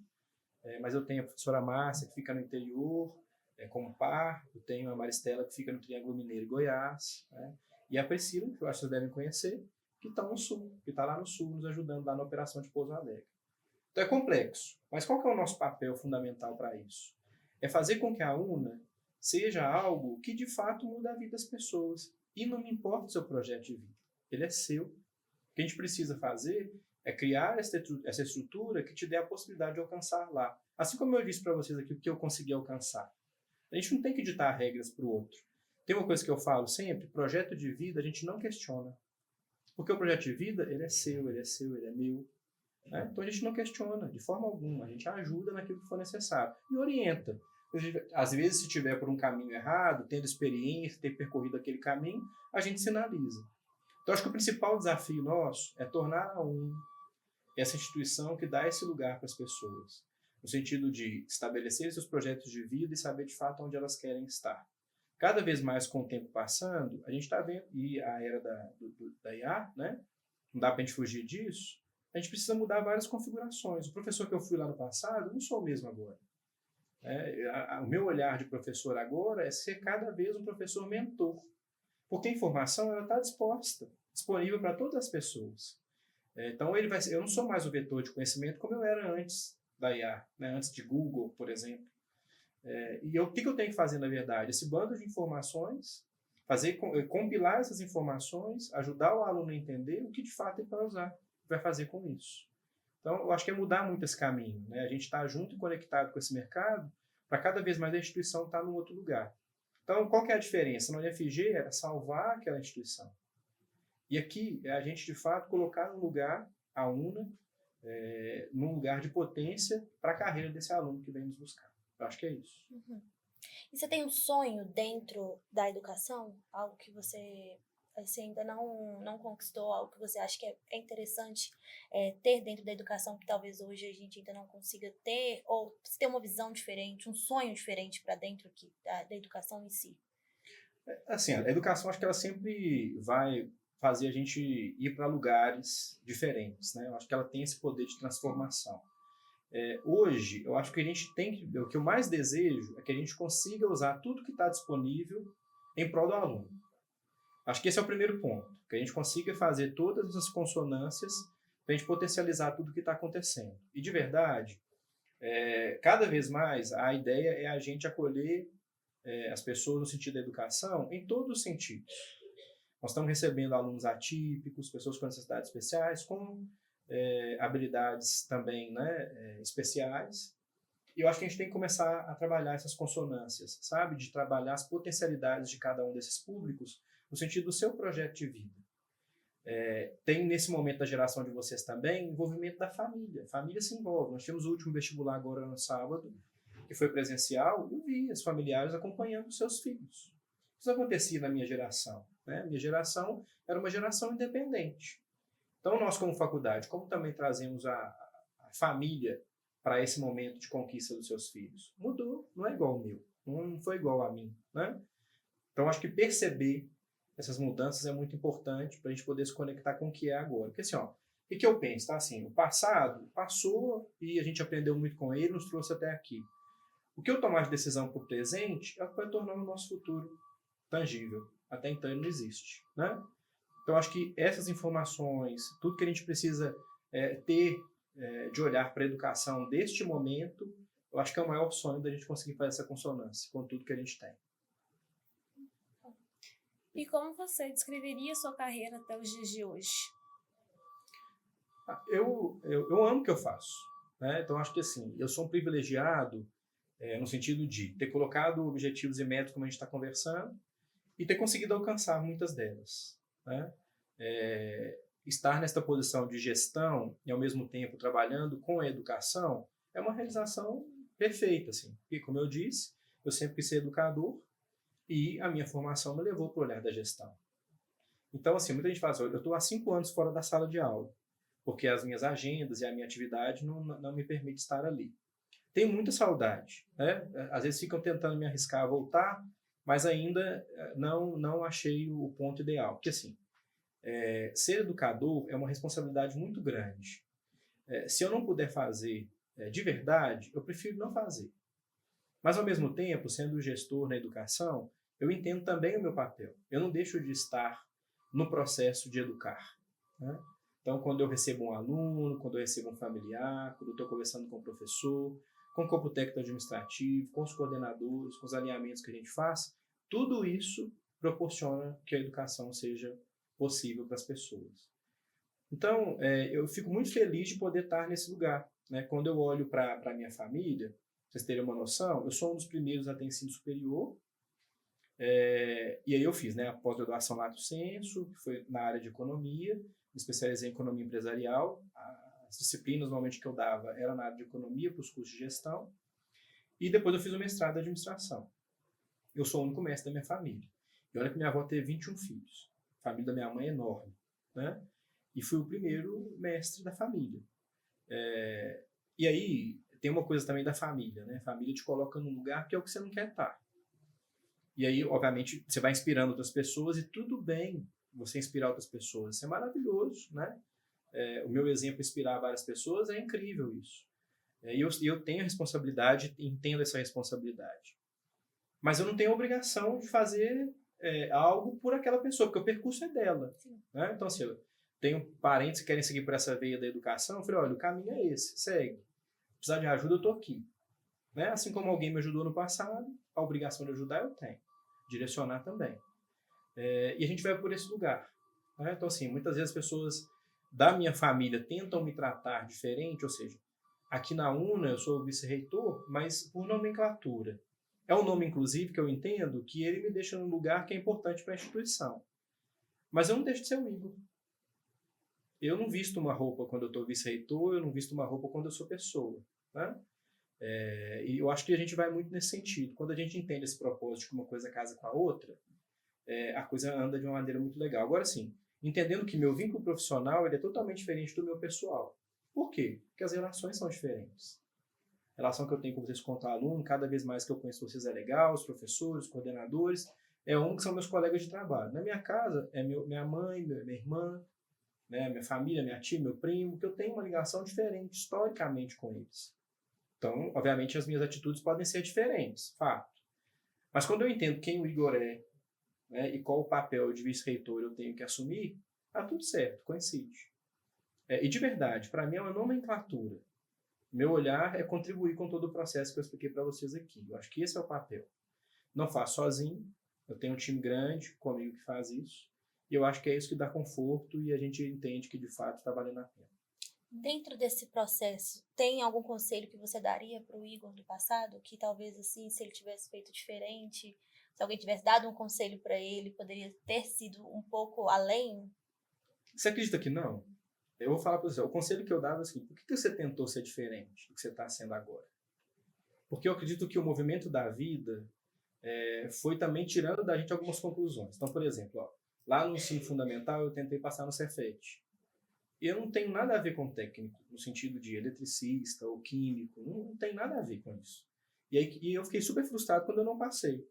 mas eu tenho a professora Márcia, que fica no interior, como par, eu tenho a Maristela, que fica no Triângulo Mineiro e Goiás, né? E a Priscila, que eu acho que vocês devem conhecer, que está no Sul, que está lá no Sul, nos ajudando lá na operação de Pouso Alegre. Então é complexo, mas qual que é o nosso papel fundamental para isso? É fazer com que a UNA seja algo que de fato muda a vida das pessoas. E não me importa o seu projeto de vida, ele é seu. O que a gente precisa fazer é criar essa estrutura que te dê a possibilidade de alcançar lá. Assim como eu disse para vocês aqui o que eu consegui alcançar. A gente não tem que ditar regras para o outro. Tem uma coisa que eu falo sempre, projeto de vida a gente não questiona. Porque o projeto de vida, ele é seu, ele é meu. Né? Então a gente não questiona de forma alguma, a gente ajuda naquilo que for necessário e orienta. Às vezes, se tiver por um caminho errado, tendo experiência, ter percorrido aquele caminho, a gente sinaliza. Então acho que o principal desafio nosso é tornar a UNA essa instituição que dá esse lugar para as pessoas, no sentido de estabelecer seus projetos de vida e saber de fato onde elas querem estar. Cada vez mais com o tempo passando, a gente está vendo, e a era da IA, né? Não dá para a gente fugir disso, a gente precisa mudar várias configurações. O professor que eu fui lá no passado, não sou o mesmo agora. O meu olhar de professor agora é ser cada vez um professor mentor, porque a informação está disponível para todas as pessoas. Então, eu não sou mais o vetor de conhecimento como eu era antes da IA, né? Antes de Google, por exemplo. O que eu tenho que fazer, na verdade? Esse bando de informações, compilar essas informações, ajudar o aluno a entender o que de fato ele vai fazer com isso. Então, eu acho que é mudar muito esse caminho, né? A gente está junto e conectado com esse mercado para cada vez mais a instituição estar num outro lugar. Então, qual que é a diferença? Na UFG era salvar aquela instituição. E aqui é a gente, de fato, colocar no lugar a UNA, num lugar de potência para a carreira desse aluno que vem nos buscar. Eu acho que é isso. Uhum. E você tem um sonho dentro da educação? Algo que você ainda não conquistou, algo que você acha que é interessante ter dentro da educação que talvez hoje a gente ainda não consiga ter? Ou você tem uma visão diferente, um sonho diferente para dentro da educação em si? Assim, a educação, acho que ela sempre vai fazer a gente ir para lugares diferentes, né? Eu acho que ela tem esse poder de transformação. Hoje, eu acho que o que eu mais desejo é que a gente consiga usar tudo que está disponível em prol do aluno. Acho que esse é o primeiro ponto, que a gente consiga fazer todas essas consonâncias para a gente potencializar tudo que está acontecendo. E, de verdade, cada vez mais a ideia é a gente acolher as pessoas no sentido da educação em todos os sentidos. Nós estamos recebendo alunos atípicos, pessoas com necessidades especiais, com habilidades também, né, especiais. E eu acho que a gente tem que começar a trabalhar essas consonâncias, sabe? De trabalhar as potencialidades de cada um desses públicos no sentido do seu projeto de vida. Tem, nesse momento da geração de vocês também, envolvimento da família. A família se envolve. Nós tivemos o último vestibular agora no sábado, que foi presencial, e eu vi os familiares acompanhando os seus filhos. Isso acontecia na minha geração, né? Minha geração era uma geração independente. Então, nós, como faculdade, como também trazemos a família para esse momento de conquista dos seus filhos? Mudou, não é igual ao meu, não foi igual a mim, né? Então, acho que perceber essas mudanças é muito importante para a gente poder se conectar com o que é agora. Porque assim, o que eu penso, tá? Assim, o passado passou e a gente aprendeu muito com ele, nos trouxe até aqui. O que eu tomar de decisão para o presente é o que vai tornar o nosso futuro tangível. Até então ele não existe, né? Então, acho que essas informações, tudo que a gente precisa ter de olhar para a educação deste momento, eu acho que é o maior sonho da gente conseguir fazer essa consonância com tudo que a gente tem. E como você descreveria sua carreira até os dias de hoje? Eu amo o que eu faço, né? Então, acho que assim, eu sou um privilegiado no sentido de ter colocado objetivos e metas, como a gente está conversando, e ter conseguido alcançar muitas delas, né? Estar nesta posição de gestão e, ao mesmo tempo, trabalhando com a educação é uma realização perfeita, assim. Porque, como eu disse, eu sempre quis ser educador e a minha formação me levou para o olhar da gestão. Então, assim, muita gente fala assim, eu estou há 5 anos fora da sala de aula, porque as minhas agendas e a minha atividade não me permite estar ali. Tenho muita saudade, né? Às vezes ficam tentando me arriscar a voltar, mas ainda não achei o ponto ideal. Porque, assim, ser educador é uma responsabilidade muito grande. Se eu não puder fazer de verdade, eu prefiro não fazer. Mas, ao mesmo tempo, sendo gestor na educação, eu entendo também o meu papel. Eu não deixo de estar no processo de educar, né? Então, quando eu recebo um aluno, quando eu recebo um familiar, quando eu estou conversando com o professor, com o corpo técnico administrativo, com os coordenadores, com os alinhamentos que a gente faz, tudo isso proporciona que a educação seja possível para as pessoas. Então, eu fico muito feliz de poder estar nesse lugar, né? Quando eu olho para a minha família, pra vocês terem uma noção, eu sou um dos primeiros a ter ensino superior, e aí eu fiz, né, a pós-graduação Lato Sensu, que foi na área de economia, me especializei em economia empresarial, as disciplinas normalmente que eu dava eram na área de economia, para os cursos de gestão, e depois eu fiz o mestrado em administração. Eu sou o único mestre da minha família. E olha que minha avó teve 21 filhos. A família da minha mãe é enorme, né? E fui o primeiro mestre da família. E aí, tem uma coisa também da família, né? A família te coloca num lugar que é o que você não quer estar. E aí, obviamente, você vai inspirando outras pessoas e tudo bem você inspirar outras pessoas. Isso é maravilhoso, né? O meu exemplo inspirar várias pessoas é incrível isso. E eu tenho a responsabilidade, entendo essa responsabilidade. Mas eu não tenho a obrigação de fazer algo por aquela pessoa, porque o percurso é dela. Né? Então, assim, eu tenho parentes que querem seguir por essa veia da educação, eu falei, olha, o caminho é esse, segue. Precisar de ajuda, eu estou aqui. Né? Assim como alguém me ajudou no passado, a obrigação de ajudar eu tenho. Direcionar também. E a gente vai por esse lugar. Né? Então, assim, muitas vezes as pessoas da minha família tentam me tratar diferente, ou seja, aqui na UNA eu sou o vice-reitor, mas por nomenclatura. É um nome, inclusive, que eu entendo que ele me deixa num lugar que é importante para a instituição. Mas eu não deixo de ser o Igor. Eu não visto uma roupa quando eu estou vice-reitor, eu não visto uma roupa quando eu sou pessoa. Né? E eu acho que a gente vai muito nesse sentido. Quando a gente entende esse propósito de que uma coisa casa com a outra, a coisa anda de uma maneira muito legal. Agora sim, entendendo que meu vínculo profissional ele é totalmente diferente do meu pessoal. Por quê? Porque as relações são diferentes. A relação que eu tenho com vocês quanto aluno, cada vez mais que eu conheço vocês é legal, os professores, os coordenadores, que são meus colegas de trabalho. Na minha casa, é minha mãe, minha irmã, né, minha família, minha tia, meu primo, que eu tenho uma ligação diferente historicamente com eles. Então, obviamente, as minhas atitudes podem ser diferentes, fato. Mas quando eu entendo quem o Igor é, né, e qual o papel de vice-reitor eu tenho que assumir, tá tudo certo, coincide. E de verdade, para mim é uma nomenclatura. Meu olhar é contribuir com todo o processo que eu expliquei para vocês aqui. Eu acho que esse é o papel. Não faço sozinho, eu tenho um time grande comigo que faz isso, e eu acho que é isso que dá conforto e a gente entende que de fato está valendo a pena. Dentro desse processo, tem algum conselho que você daria para o Igor do passado? Que talvez, assim, se ele tivesse feito diferente, se alguém tivesse dado um conselho para ele, poderia ter sido um pouco além? Você acredita que não? Eu vou falar para você, o conselho que eu dava é o seguinte, por que você tentou ser diferente do que você está sendo agora? Porque eu acredito que o movimento da vida foi também tirando da gente algumas conclusões. Então, por exemplo, lá no ensino fundamental eu tentei passar no Cefet. E eu não tenho nada a ver com técnico, no sentido de eletricista ou químico, não tem nada a ver com isso. E eu fiquei super frustrado quando eu não passei.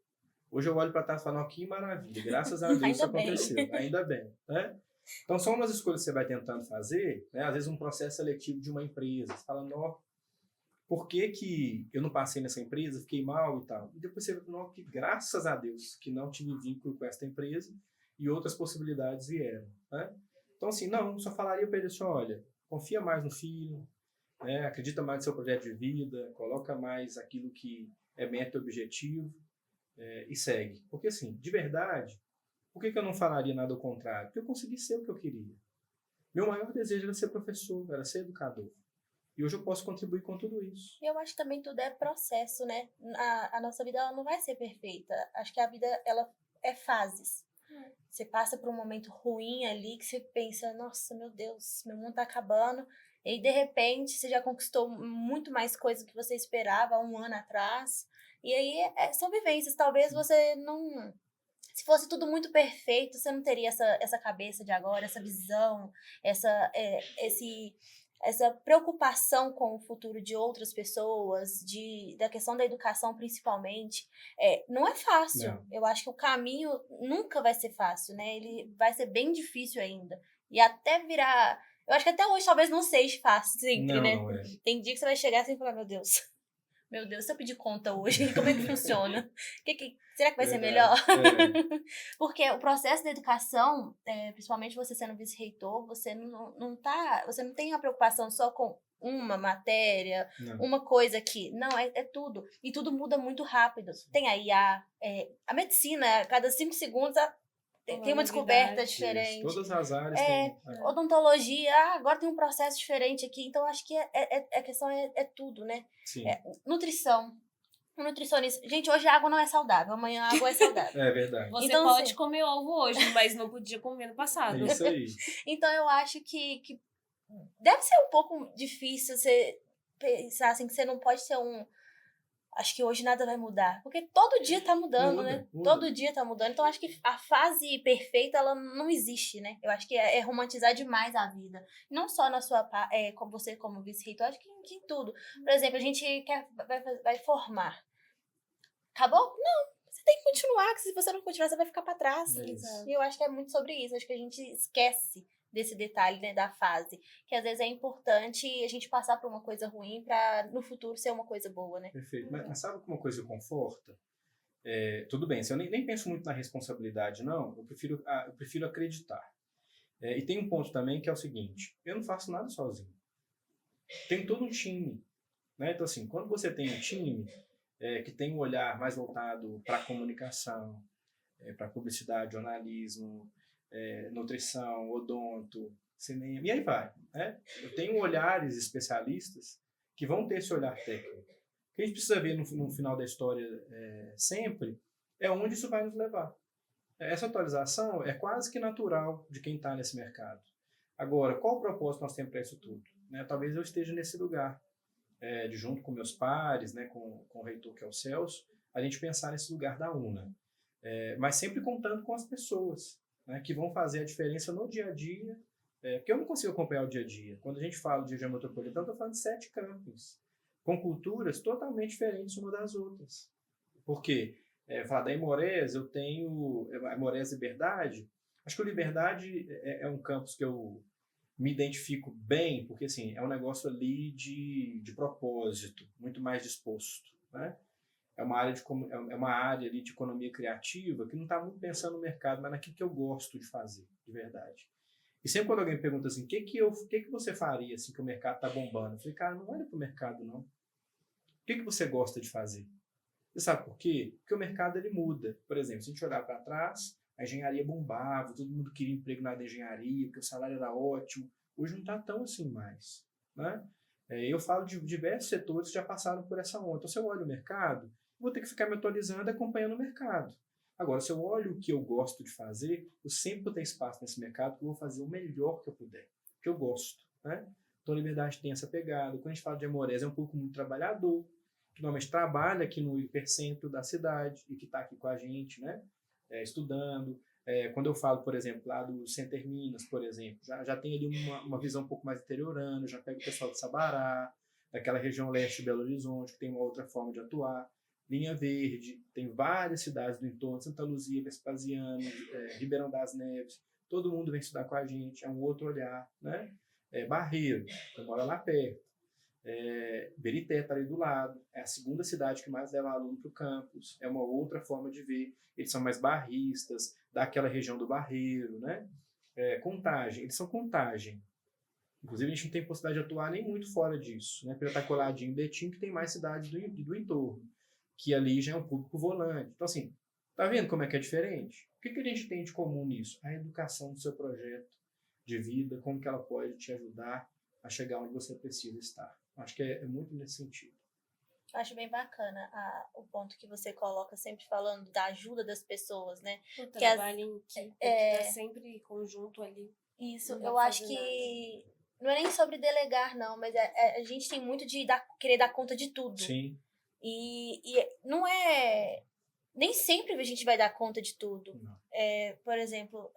Hoje eu olho para trás e falo, que maravilha, graças a Deus isso aconteceu, ainda bem. Né? Então são umas escolhas que você vai tentando fazer, né? Às vezes um processo seletivo de uma empresa, você fala, por que eu não passei nessa empresa, fiquei mal e tal. E depois você vê, que graças a Deus que não tive vínculo com essa empresa e outras possibilidades vieram. Né? Então, assim, só falaria para ele assim, olha, confia mais no filho, né? Acredita mais no seu projeto de vida, coloca mais aquilo que é meta e objetivo e segue. Porque, assim, de verdade, por que eu não falaria nada ao contrário? Porque eu consegui ser o que eu queria. Meu maior desejo era ser professor, era ser educador. E hoje eu posso contribuir com tudo isso. Eu acho que também tudo é processo, né? A nossa vida ela não vai ser perfeita. Acho que a vida ela é fases. Você passa por um momento ruim ali que você pensa, nossa, meu Deus, meu mundo tá acabando. E aí, de repente, você já conquistou muito mais coisa do que você esperava há um ano atrás. E aí, são vivências. Talvez você não... Se fosse tudo muito perfeito, você não teria essa cabeça de agora, essa visão, essa preocupação com o futuro de outras pessoas, da questão da educação principalmente. Não é fácil. Não. Eu acho que o caminho nunca vai ser fácil, né? Ele vai ser bem difícil ainda. E até virar... Eu acho que até hoje talvez não seja fácil sempre, né? Não é. Tem dia que você vai chegar assim e falar, meu Deus, se eu pedir conta hoje, como é que funciona? Será que vai ser melhor? Porque o processo da educação, principalmente você sendo vice-reitor, você não tem a preocupação só com uma matéria, uma coisa aqui. Não, é tudo. E tudo muda muito rápido. Tem a IA, a medicina, a cada 5 segundos tem uma descoberta diferente. Isso, todas as áreas têm. Odontologia, agora tem um processo diferente aqui. Então, acho que a questão é tudo, né? Sim. Nutrição. Um nutricionista. Gente, hoje a água não é saudável, amanhã a água é saudável. É verdade. Você pode comer ovo hoje, mas não podia comer no passado. É isso aí. Então, eu acho que deve ser um pouco difícil você pensar assim, que você não pode ser acho que hoje nada vai mudar. Porque todo dia tá mudando, né? Muda. Todo dia tá mudando. Então, acho que a fase perfeita, ela não existe, né? Eu acho que é romantizar demais a vida. Não só na sua como você, como vice-reitor, acho que em tudo. Por exemplo, a gente vai formar. Acabou? Não. Você tem que continuar, que se você não continuar, você vai ficar pra trás. E eu acho que é muito sobre isso. Acho que a gente esquece desse detalhe, né, da fase. Que às vezes é importante a gente passar por uma coisa ruim pra no futuro ser uma coisa boa, né? Perfeito. Mas sabe que uma coisa que conforta? Tudo bem, se eu nem penso muito na responsabilidade, não, eu prefiro acreditar. E tem um ponto também que é o seguinte, eu não faço nada sozinho. Tem todo um time. Né? Então, assim, quando você tem um time que tem um olhar mais voltado para a comunicação, para publicidade, jornalismo, nutrição, odonto, cinema, e aí vai. Né? Eu tenho olhares especialistas que vão ter esse olhar técnico. O que a gente precisa ver no final da história sempre é onde isso vai nos levar. Essa atualização é quase que natural de quem está nesse mercado. Agora, qual o propósito nós temos para isso tudo? Né? Talvez eu esteja nesse lugar, junto com meus pares, né, com o reitor que é o Celso, a gente pensar nesse lugar da UNA. Mas sempre contando com as pessoas, né, que vão fazer a diferença no dia a dia, porque eu não consigo acompanhar o dia a dia. Quando a gente fala de região metropolitana, eu estou falando de 7 campos, com culturas totalmente diferentes uma das outras. Por quê? Falar da Imorés, eu tenho a Imorés Liberdade. Acho que o Liberdade é um campus que eu me identifico bem, porque assim, é um negócio ali de propósito, muito mais disposto. Né? É uma área ali de economia criativa que não está muito pensando no mercado, mas naquilo que eu gosto de fazer, de verdade. E sempre quando alguém me pergunta assim, o que você faria assim, que o mercado está bombando? Eu falei, cara, não olha para o mercado, não. O que você gosta de fazer? Você sabe por quê? Porque o mercado ele muda. Por exemplo, se a gente olhar para trás, a engenharia bombava, todo mundo queria emprego na área de engenharia, porque o salário era ótimo. Hoje não está tão assim mais. Né? Eu falo de diversos setores que já passaram por essa onda. Então, se eu olho o mercado, vou ter que ficar me atualizando e acompanhando o mercado. Agora, se eu olho o que eu gosto de fazer, eu sempre vou ter espaço nesse mercado que eu vou fazer o melhor que eu puder, que eu gosto. Né? Então, a Liberdade tem essa pegada. Quando a gente fala de Amorés, é um público muito trabalhador, que normalmente trabalha aqui no hipercentro da cidade e que está aqui com a gente, né? Estudando. Quando eu falo, por exemplo, lá do Center Minas, por exemplo, já tem ali uma visão um pouco mais interiorana, já pega o pessoal de Sabará, daquela região leste de Belo Horizonte, que tem uma outra forma de atuar. Linha Verde, tem várias cidades do entorno, Santa Luzia, Vespasiano, Ribeirão das Neves, todo mundo vem estudar com a gente, é um outro olhar, né? Barreiro, que mora lá perto. Berité está ali do lado, é a segunda cidade que mais leva aluno para o campus, é uma outra forma de ver, eles são mais barristas, daquela região do Barreiro, né? Contagem, eles são Contagem, inclusive a gente não tem possibilidade de atuar nem muito fora disso, né? Para estar coladinho em Betim, que tem mais cidades do entorno, que ali já é um público volante. Então assim, tá vendo como é que é diferente? O que a gente tem de comum nisso? A educação do seu projeto de vida, como que ela pode te ajudar a chegar onde você precisa estar. Acho que é muito nesse sentido. Acho bem bacana o ponto que você coloca, sempre falando da ajuda das pessoas, né? O trabalho em equipe, que tá sempre conjunto ali. Isso, eu acho que não é nem sobre delegar, não, mas a gente tem muito de querer dar conta de tudo. Sim. E não é... Nem sempre a gente vai dar conta de tudo. Por exemplo,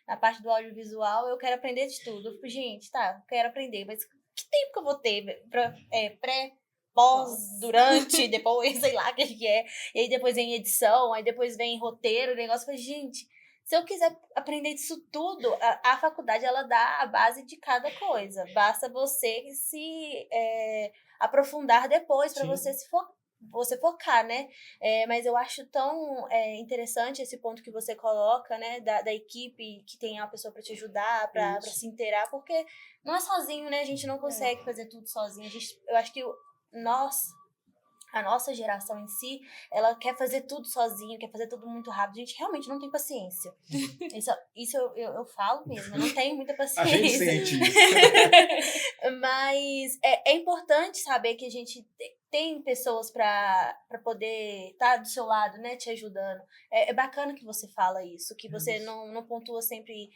na parte do audiovisual, eu quero aprender de tudo. Eu fico, gente, eu quero aprender, mas que tempo que eu vou ter pra pós, durante, depois, sei lá o que é. E aí depois vem edição, aí depois vem roteiro, o negócio. Eu falei, gente, se eu quiser aprender disso tudo, a faculdade, ela dá a base de cada coisa. Basta você se aprofundar depois para você focar, né? Mas eu acho tão interessante esse ponto que você coloca, né? Da equipe, que tem uma pessoa para te ajudar, para se inteirar, porque não é sozinho, né? A gente não consegue fazer tudo sozinho. Eu acho que a nossa geração em si, ela quer fazer tudo sozinho, quer fazer tudo muito rápido. A gente realmente não tem paciência. Isso eu falo mesmo, eu não tenho muita paciência. A gente sente isso. Mas é importante saber que a gente tem pessoas para poder estar do seu lado, né, te ajudando. É bacana que você fala isso, que você não pontua sempre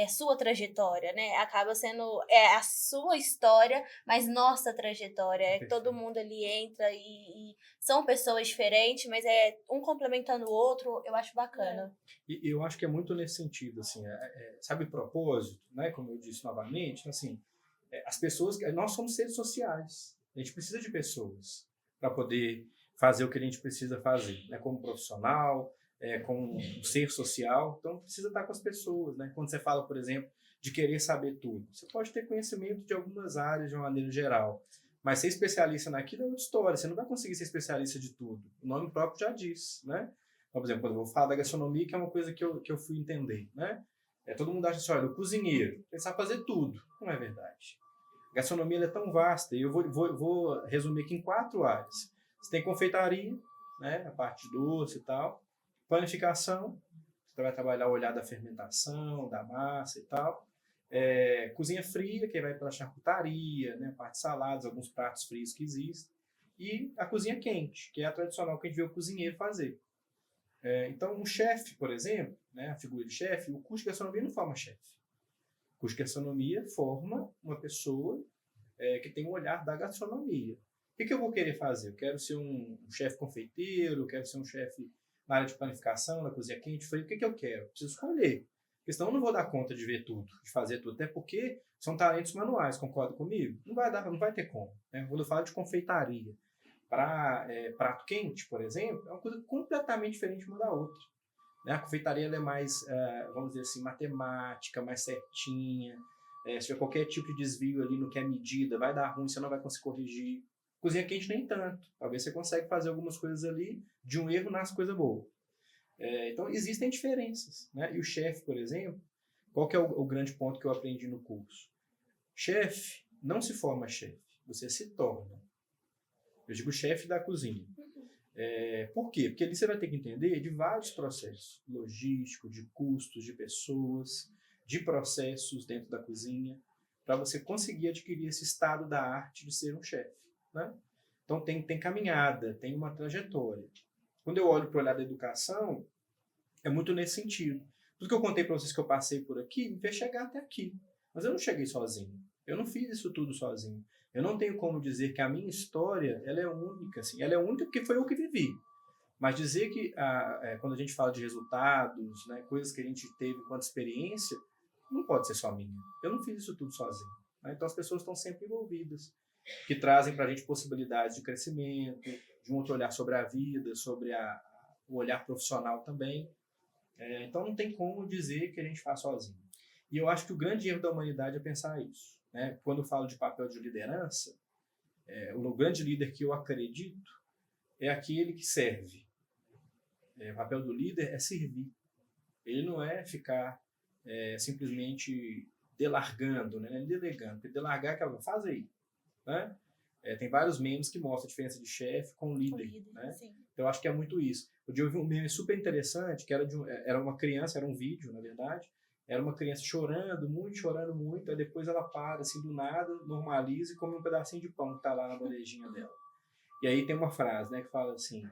sua trajetória, né? Acaba sendo a sua história, mas nossa trajetória. Todo mundo ali entra e são pessoas diferentes, mas um complementando o outro, eu acho bacana. E eu acho que é muito nesse sentido, assim, sabe, propósito, né? Como eu disse novamente, assim, as pessoas, nós somos seres sociais, a gente precisa de pessoas para poder fazer o que a gente precisa fazer, né? Como profissional, como um ser social, então precisa estar com as pessoas, né? Quando você fala, por exemplo, de querer saber tudo, você pode ter conhecimento de algumas áreas de uma maneira geral, mas ser especialista naquilo é outra história, você não vai conseguir ser especialista de tudo, o nome próprio já diz, né? Por exemplo, quando eu vou falar da gastronomia, que é uma coisa que eu fui entender, né? Todo mundo acha assim, olha, o cozinheiro, ele sabe fazer tudo, não é verdade. A gastronomia é tão vasta, e eu vou resumir aqui em 4 áreas. Você tem confeitaria, né, a parte de doce e tal. Panificação, você vai trabalhar o olhar da fermentação, da massa e tal. Cozinha fria, que vai para a charcutaria, né, a parte de saladas, alguns pratos frios que existem. E a cozinha quente, que é a tradicional que a gente vê o cozinheiro fazer. Então, um chefe, por exemplo, né, a figura de chefe, o curso de gastronomia não forma chefe. O curso de gastronomia forma uma pessoa que tem um olhar da gastronomia. O que eu vou querer fazer? Eu quero ser um chefe confeiteiro, eu quero ser um chefe na área de panificação, na cozinha quente. O que eu quero? Eu preciso escolher. Porque senão eu não vou dar conta de ver tudo, de fazer tudo. Até porque são talentos manuais, concorda comigo? Não vai ter como. Né? Quando eu falo de confeitaria para prato quente, por exemplo, é uma coisa completamente diferente uma da outra. Né? A confeitaria ela é mais, vamos dizer assim, matemática, mais certinha. Se tiver qualquer tipo de desvio ali no que é medida, vai dar ruim, você não vai conseguir corrigir. Cozinha quente nem tanto. Talvez você consiga fazer algumas coisas ali, de um erro nasce coisa boa. Então existem diferenças. Né? E o chefe, por exemplo, qual que é o grande ponto que eu aprendi no curso? Chefe não se forma chefe, você se torna. Eu digo chefe da cozinha. Por quê? Porque ali você vai ter que entender de vários processos, logístico, de custos, de pessoas, de processos dentro da cozinha, para você conseguir adquirir esse estado da arte de ser um chefe. Né? Então tem caminhada, tem uma trajetória. Quando eu olho para o olhar da educação, é muito nesse sentido. Tudo que eu contei para vocês que eu passei por aqui, me fez chegar até aqui. Mas eu não cheguei sozinho. Eu não fiz isso tudo sozinho. Eu não tenho como dizer que a minha história ela é única. Assim. Ela é única porque foi eu que vivi. Mas dizer que quando a gente fala de resultados, né, coisas que a gente teve enquanto experiência, não pode ser só minha. Eu não fiz isso tudo sozinho. Né? Então as pessoas estão sempre envolvidas, que trazem para a gente possibilidades de crescimento, de um outro olhar sobre a vida, sobre o olhar profissional também. Então não tem como dizer que a gente faz sozinho. E eu acho que o grande erro da humanidade é pensar isso. Né? Quando eu falo de papel de liderança, o grande líder que eu acredito é aquele que serve. O papel do líder é servir. Ele não é ficar simplesmente delargando, né? Delegando. Porque delargar é aquela, faz aí. Né? Tem vários memes que mostram a diferença de chefe com líder. Né? Então eu acho que é muito isso. Um dia eu vi um meme super interessante, que era uma criança, era um vídeo, na verdade. Era uma criança chorando muito, aí depois ela para, assim, do nada, normaliza e come um pedacinho de pão que tá lá na bandejinha dela. E aí tem uma frase, né, que fala assim,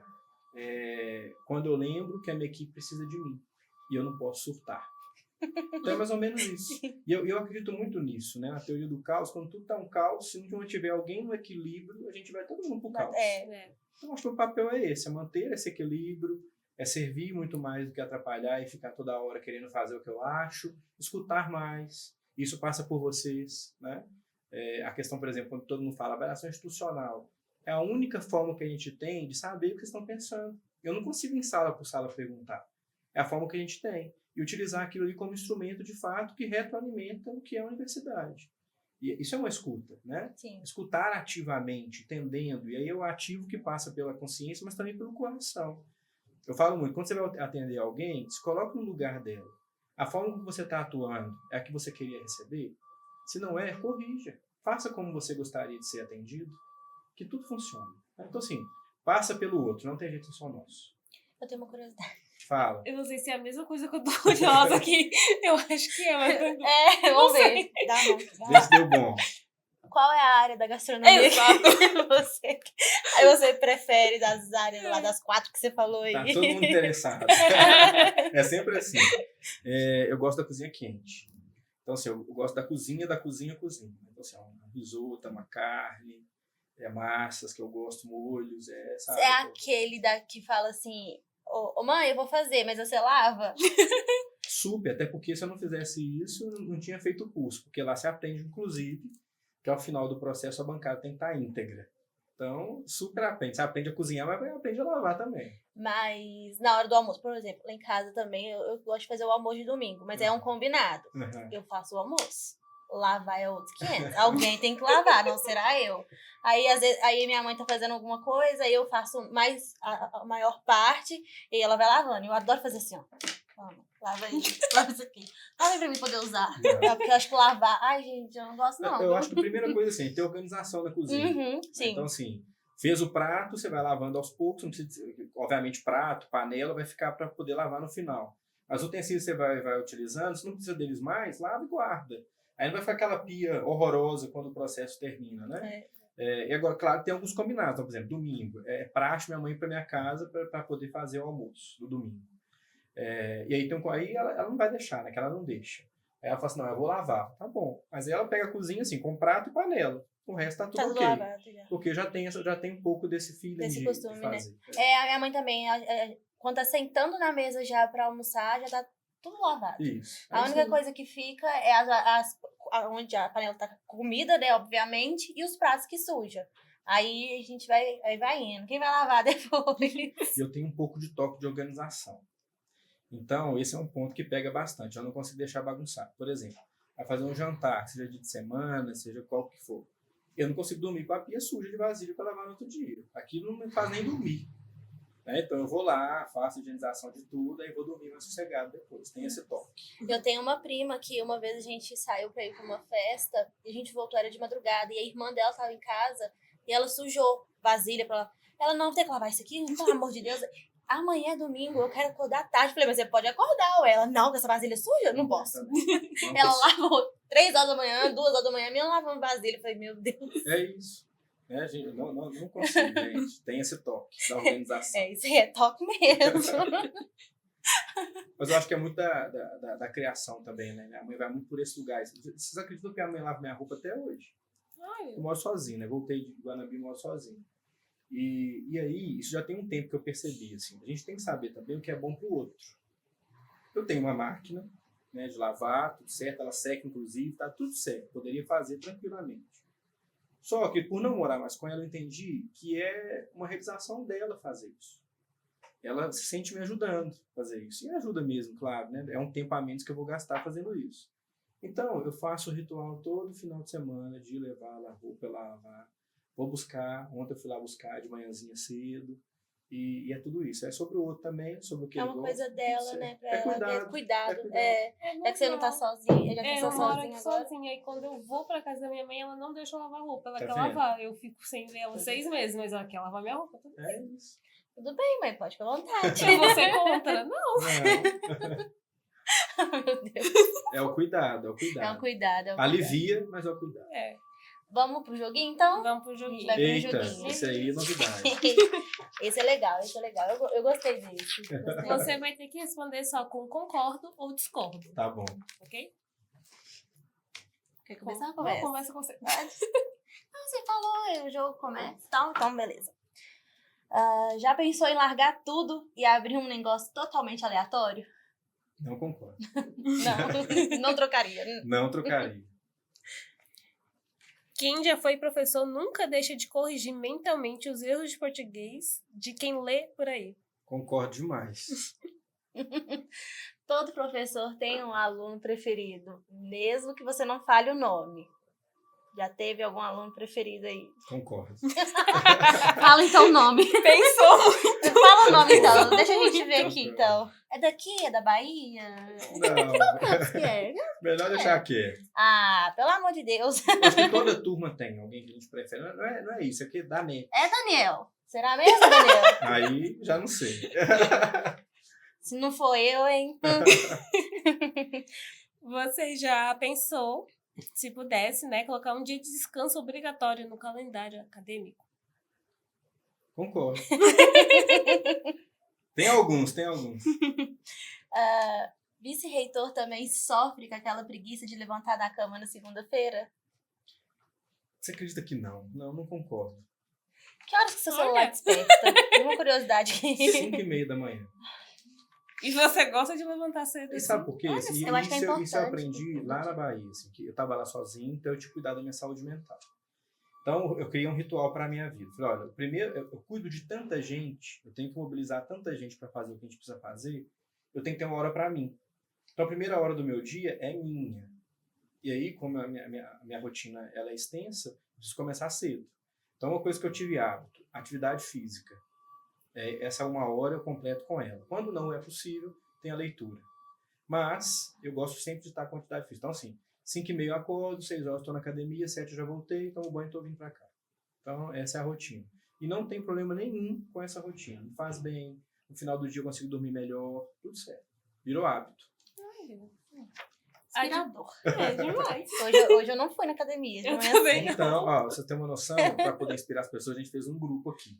quando eu lembro que a minha equipe precisa de mim, e eu não posso surtar. Então é mais ou menos isso. E eu acredito muito nisso, né, na teoria do caos, quando tudo tá um caos, se não tiver alguém no equilíbrio, a gente vai todo mundo pro caos. Então acho que o papel é esse, é manter esse equilíbrio, é servir muito mais do que atrapalhar e ficar toda hora querendo fazer o que eu acho, escutar mais, isso passa por vocês, né? A questão, por exemplo, quando todo mundo fala avaliação institucional, é a única forma que a gente tem de saber o que estão pensando. Eu não consigo em sala por sala perguntar, é a forma que a gente tem, e utilizar aquilo ali como instrumento de fato que retroalimenta o que é a universidade. E isso é uma escuta, né? Sim. Escutar ativamente, entendendo, e aí é o ativo que passa pela consciência, mas também pelo coração. Eu falo muito, quando você vai atender alguém, se coloque no lugar dela. A forma como você está atuando é a que você queria receber? Se não é, corrija. Faça como você gostaria de ser atendido, que tudo funciona. Então, assim, passa pelo outro, não tem jeito só nosso. Eu tenho uma curiosidade. Fala. Eu não sei se é a mesma coisa que eu tô curiosa aqui. Eu acho que é, mas... Vamos ver. Dá a mão. Vê se deu bom. qual é a área da gastronomia Exato. aí você prefere das áreas lá, das 4 que você falou aí? Tá todo mundo interessado. É sempre assim. Eu gosto da cozinha quente. Então, assim, eu gosto da cozinha. Então, assim, uma risoto, uma carne, massas que eu gosto, molhos, essa Você é área que aquele que fala assim, ô mãe, eu vou fazer, mas você lava? Super, até porque se eu não fizesse isso, eu não tinha feito o curso, porque lá se aprende, inclusive, que ao final do processo a bancada tem que estar íntegra. Então, super aprende. Você aprende a cozinhar, mas aprende a lavar também. Mas na hora do almoço, por exemplo, lá em casa também, eu gosto de fazer o almoço de domingo, mas é um combinado. Uhum. Eu faço o almoço. Lavar é outros 500. Alguém tem que lavar, não será eu. Aí, às vezes, aí minha mãe tá fazendo alguma coisa, aí eu faço mais a maior parte, e ela vai lavando. Eu adoro fazer assim, ó. Lava aí, lava isso aqui. Lava aí pra mim poder usar. Porque eu acho que lavar... Ai, gente, eu não gosto não. Eu acho que a primeira coisa, assim, é ter organização na cozinha. Uhum, sim. Então, assim, fez o prato, você vai lavando aos poucos. Não precisa, obviamente, prato, panela, vai ficar para poder lavar no final. As utensílios que você vai utilizando, se não precisa deles mais, lava e guarda. Aí não vai ficar aquela pia horrorosa quando o processo termina, né? E agora, claro, tem alguns combinados. Então, por exemplo, domingo. É praxe minha mãe ir para minha casa para poder fazer o almoço no domingo. E aí ela não vai deixar, né? Que ela não deixa. Aí ela fala assim, não, eu vou lavar. Tá bom. Mas aí ela pega a cozinha assim, com prato e panela. O resto tá tudo ok. Lavado, já. Porque já tem um pouco desse feeling desse costume, de fazer. Né? A minha mãe também, quando tá sentando na mesa já pra almoçar, já tá tudo lavado. Isso. A única coisa que fica é onde a panela tá comida, né, obviamente, e os pratos que suja. Aí a gente vai indo. Quem vai lavar depois? Eu tenho um pouco de toque de organização. Então, esse é um ponto que pega bastante. Eu não consigo deixar bagunçado. Por exemplo, vai fazer um jantar, seja dia de semana, seja qual que for. Eu não consigo dormir com a pia suja de vasilha para lavar no outro dia. Aquilo não me faz nem dormir. Né? Então, eu vou lá, faço a higienização de tudo, aí vou dormir mais sossegado depois. Tem esse toque. Eu tenho uma prima que uma vez a gente saiu pra ir pra uma festa e a gente voltou, era de madrugada, e a irmã dela tava em casa e ela sujou vasilha pra ela. Ela, não, tem que lavar isso aqui? Pelo amor de Deus. Amanhã é domingo, eu quero acordar tarde. Falei, mas você pode acordar. Ou ela, não, com essa vasilha é suja? Não posso. Ela lavou 3 horas da manhã, 2 horas da manhã, minha lavando vasilha. Eu falei, meu Deus. É isso. Gente, não consigo, gente. Tem esse toque da organização. Isso aí é toque mesmo. Mas eu acho que é muito da criação também, né? Minha mãe vai muito por esse lugar. Vocês acreditam que minha mãe lava minha roupa até hoje? Eu moro sozinho, né? Voltei de Guanambi e moro sozinho. E aí, isso já tem um tempo que eu percebi, assim. A gente tem que saber também o que é bom pro outro. Eu tenho uma máquina, né, de lavar, tudo certo, ela seca, inclusive, tá tudo certo. Poderia fazer tranquilamente. Só que, por não morar mais com ela, eu entendi que é uma realização dela fazer isso. Ela se sente me ajudando a fazer isso. E ajuda mesmo, claro, né? É um tempo a menos que eu vou gastar fazendo isso. Então, eu faço o ritual todo final de semana de levar a roupa, lavar. Vou buscar, ontem eu fui lá buscar de manhãzinha cedo, e é tudo isso. É sobre o outro também, sobre o que ele gosta. É uma coisa dela, né? Pra ela cuidado, ter cuidado. É que você não tá sozinha, já que eu você moro sozinha aqui agora. sozinha. Aí quando eu vou pra casa da minha mãe, ela não deixa eu lavar roupa. Ela Tá quer vendo? lavar. Eu fico sem ver ela 6 meses, mas ela quer lavar minha roupa. Tudo É bem. isso. Tudo bem, mãe, pode ficar à vontade. E você contra? Não. Meu Deus. É o cuidado, É um cuidado. Alivia, mas é o cuidado. Vamos pro joguinho, então? Vamos pro joguinho. Vai pro Eita, joguinho. isso aí é novidade. Esse é legal. Eu gostei desse. Você vai ter que responder só com concordo ou discordo. Tá bom. Ok? Quer começar? Começa com você. Você falou, o jogo começa. Então beleza. Já pensou em largar tudo e abrir um negócio totalmente aleatório? Não concordo. Não trocaria. Não trocaria. Quem já foi professor nunca deixa de corrigir mentalmente os erros de português de quem lê por aí. Concordo demais. Todo professor tem um aluno preferido, mesmo que você não fale o nome. Já teve algum aluno preferido aí? Concordo. Fala então o nome. Pensou? Fala o nome então, deixa a gente ver aqui então. É daqui? É da Bahia? Não. Quantos que é? Melhor deixar quieto. Ah, pelo amor de Deus. Acho que toda turma tem alguém que a gente prefere. Não é isso, aqui é da net. É Daniel. Será mesmo, Daniel? Aí já não sei. Se não for eu, hein? Você já pensou Se pudesse, né, colocar um dia de descanso obrigatório no calendário acadêmico. Concordo. Tem alguns. Vice-reitor também sofre com aquela preguiça de levantar da cama na segunda-feira? Você acredita que não? Não concordo. Que horas que seu celular Olha. desperta? Uma curiosidade aqui. 5h30 da manhã. E você gosta de levantar cedo? E sabe por quê? Olha, Assim, eu acho que é isso eu importante. aprendi lá na Bahia. Assim, que eu estava lá sozinho, então eu tinha que cuidar da minha saúde mental. Então, eu criei um ritual para a minha vida. Falei, olha, primeiro, eu cuido de tanta gente, eu tenho que mobilizar tanta gente para fazer o que a gente precisa fazer, eu tenho que ter uma hora para mim. Então, a primeira hora do meu dia é minha. E aí, como a minha rotina ela é extensa, eu preciso começar cedo. Então, uma coisa que eu tive hábito, atividade física. Essa 1 hora eu completo com ela. Quando não é possível, tem a leitura. Mas, eu gosto sempre de estar com atividade física. Então, assim, 5h30 eu acordo, 6 horas estou na academia, 7 eu já voltei, tomo banho e estou vindo para cá. Então, essa é a rotina. E não tem problema nenhum com essa rotina. Me faz bem, no final do dia eu consigo dormir melhor, tudo certo. Virou hábito. Inspirador. É demais. Hoje eu não fui na academia. Eu não é também. assim. Então, você tem uma noção, para poder inspirar as pessoas, a gente fez um grupo aqui.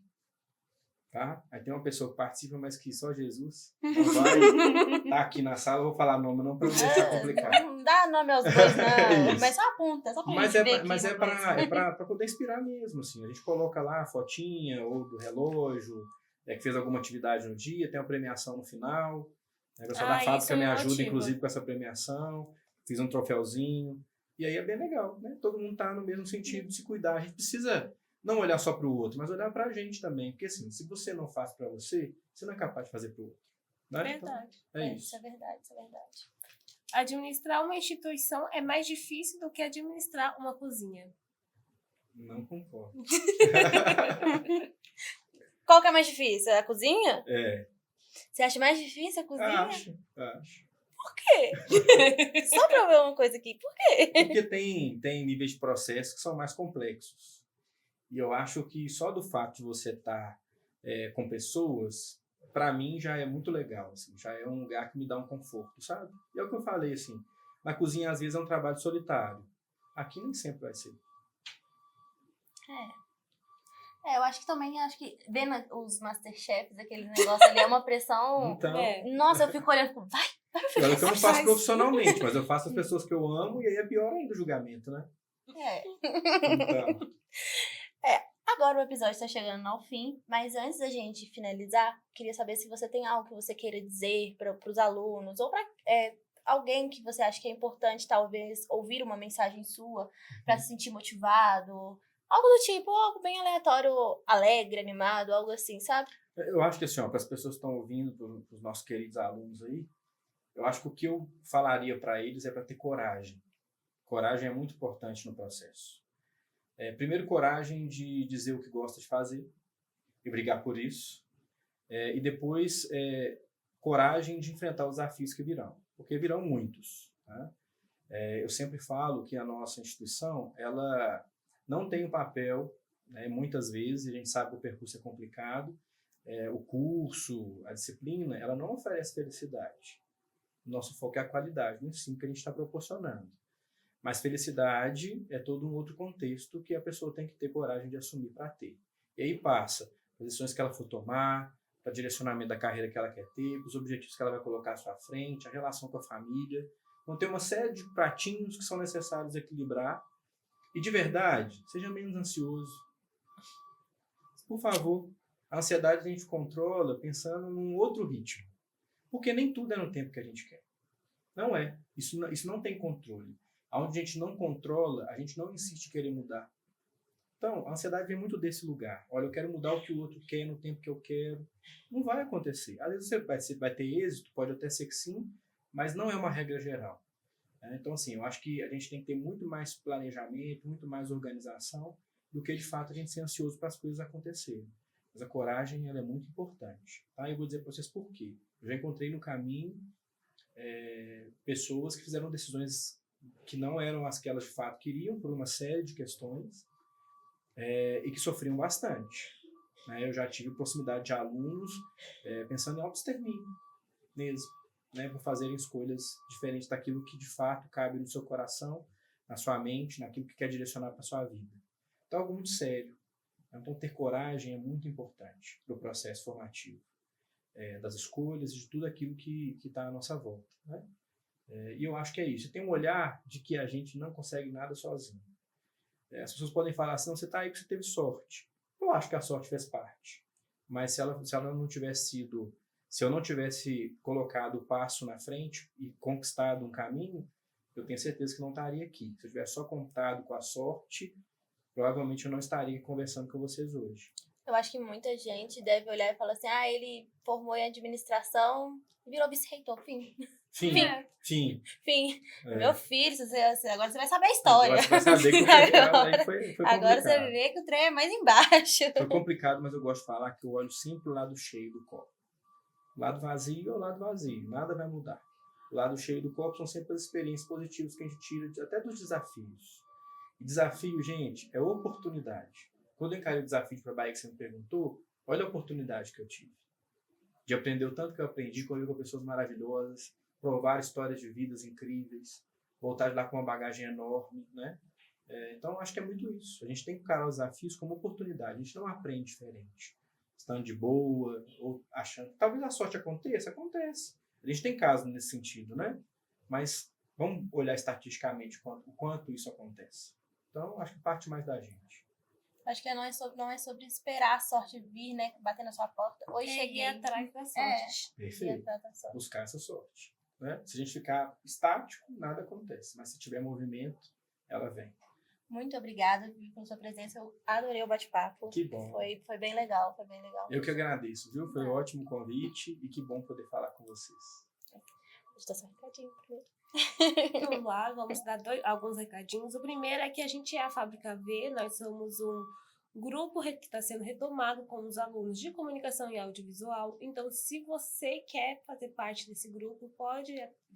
Tá? Aí tem uma pessoa que participa, mas que só Jesus não vai tá aqui na sala. Eu vou falar nome, não para não deixar complicado. Não dá nome aos bois, não. Isso. Mas só aponta, só pra Mas gente ver aqui. mas uma coisa. para poder inspirar mesmo. Assim. A gente coloca lá a fotinha ou do relógio, que fez alguma atividade no dia, tem uma premiação no final. A pessoa da fábrica me ajuda, motiva. inclusive, com essa premiação. Fiz um troféuzinho. E aí é bem legal, né? Todo mundo tá no mesmo sentido de se cuidar. A gente precisa não olhar só para o outro, mas olhar para a gente também. Porque assim, se você não faz para você, você não é capaz de fazer para o outro. Né? Verdade. Então, é Isso isso. é verdade, isso é verdade. Administrar uma instituição é mais difícil do que administrar uma cozinha. Não concordo. Qual que é mais difícil? A cozinha? É. Você acha mais difícil a cozinha? Acho. Por quê? Só pra eu ver uma coisa aqui. Por quê? Porque tem níveis de processo que são mais complexos. E eu acho que só do fato de você estar com pessoas, para mim já é muito legal. Assim, já é um lugar que me dá um conforto, sabe? E é o que eu falei, assim. Na cozinha, às vezes, é um trabalho solitário. Aqui nem sempre vai ser. Eu acho que também, vendo os Masterchefs, aquele negócio ali, é uma pressão... Então, Nossa, eu fico olhando, vai, agora que eu não faço faz. profissionalmente, mas eu faço as pessoas que eu amo e aí é pior ainda o julgamento, né? Então, Agora o episódio está chegando ao fim, mas antes da gente finalizar, queria saber se você tem algo que você queira dizer para os alunos ou para alguém que você acha que é importante, talvez, ouvir uma mensagem sua para se sentir motivado. Algo do tipo, algo bem aleatório, alegre, animado, algo assim, sabe? eu acho que assim, para as pessoas que estão ouvindo, para os nossos queridos alunos aí, eu acho que o que eu falaria para eles é para ter coragem. Coragem é muito importante no processo. Primeiro, coragem de dizer o que gosta de fazer e brigar por isso. E depois, coragem de enfrentar os desafios que virão, porque virão muitos. Tá? Eu sempre falo que a nossa instituição, ela não tem um papel, né, muitas vezes, a gente sabe que o percurso é complicado, o curso, a disciplina, ela não oferece felicidade. O nosso foco é a qualidade do ensino que a gente está proporcionando. Mas felicidade é todo um outro contexto que a pessoa tem que ter coragem de assumir para ter. E aí passa posições que ela for tomar, para direcionamento da carreira que ela quer ter, os objetivos que ela vai colocar à sua frente, a relação com a família. Então tem uma série de pratinhos que são necessários equilibrar. E de verdade, seja menos ansioso. Por favor, a ansiedade a gente controla pensando num outro ritmo. Porque nem tudo é no tempo que a gente quer. Não é. Isso não tem controle. Onde a gente não controla, a gente não insiste em querer mudar. Então, a ansiedade vem muito desse lugar. Olha, eu quero mudar o que o outro quer no tempo que eu quero. Não vai acontecer. Às vezes você vai ter êxito, pode até ser que sim, mas não é uma regra geral. Então, assim, eu acho que a gente tem que ter muito mais planejamento, muito mais organização, do que, de fato, a gente ser ansioso para as coisas acontecerem. Mas a coragem, ela é muito importante. Tá? Eu vou dizer para vocês por quê. Eu já encontrei no caminho pessoas que fizeram decisões que não eram as que elas de fato queriam por uma série de questões e que sofriam bastante. Eu já tive proximidade de alunos pensando em autoextermínio mesmo, por fazerem escolhas diferentes daquilo que de fato cabe no seu coração, na sua mente, naquilo que quer direcionar para a sua vida. Então, é algo muito sério. Então, ter coragem é muito importante para o processo formativo, das escolhas e de tudo aquilo que está à nossa volta, né? E eu acho que é isso. Tem um olhar de que a gente não consegue nada sozinho. As pessoas podem falar assim, não, você está aí porque você teve sorte. Eu acho que a sorte fez parte. Mas se ela não tivesse sido, se eu não tivesse colocado o passo na frente e conquistado um caminho, eu tenho certeza que não estaria aqui. Se eu tivesse só contado com a sorte, provavelmente eu não estaria conversando com vocês hoje. Eu acho que muita gente deve olhar e falar assim, ele formou em administração e virou vice-reitor, fim. Fim. Meu filho, agora você vai saber a história. Agora você vai saber que o trem foi complicado. Agora você vai ver que o trem é mais embaixo. Foi complicado, mas eu gosto de falar que eu olho sempre o lado cheio do copo. O lado vazio é o lado vazio, nada vai mudar. O lado cheio do copo são sempre as experiências positivas que a gente tira até dos desafios. E desafio, gente, é oportunidade. Quando eu encarei o desafio para a Bahia que você me perguntou, olha a oportunidade que eu tive. De aprender o tanto que eu aprendi, conviver com pessoas maravilhosas, provar histórias de vidas incríveis, voltar de lá com uma bagagem enorme, né? Então, acho que é muito isso. A gente tem que encarar os desafios como oportunidade. A gente não aprende diferente. Estando de boa, ou achando que talvez a sorte aconteça, acontece. A gente tem casos nesse sentido, né? Mas vamos olhar estatisticamente o quanto isso acontece. Então, acho que parte mais da gente. Acho que não é sobre esperar a sorte vir, né? Bater na sua porta. Oi, cheguei. Atrás da sorte. Perfeito. Buscar essa sorte. Né? Se a gente ficar estático, nada acontece. Mas se tiver movimento, ela vem. Muito obrigada pela sua presença. Eu adorei o bate-papo. Que bom. Foi bem legal, Eu que agradeço, viu? Foi um ótimo convite e que bom poder falar com vocês. Deixa eu dar só um recadinho primeiro. Vamos lá, vamos dar alguns recadinhos. O primeiro é que a gente é a Fábrica V, nós somos um grupo que está sendo retomado com os alunos de comunicação e audiovisual. Então, se você quer fazer parte desse grupo, pode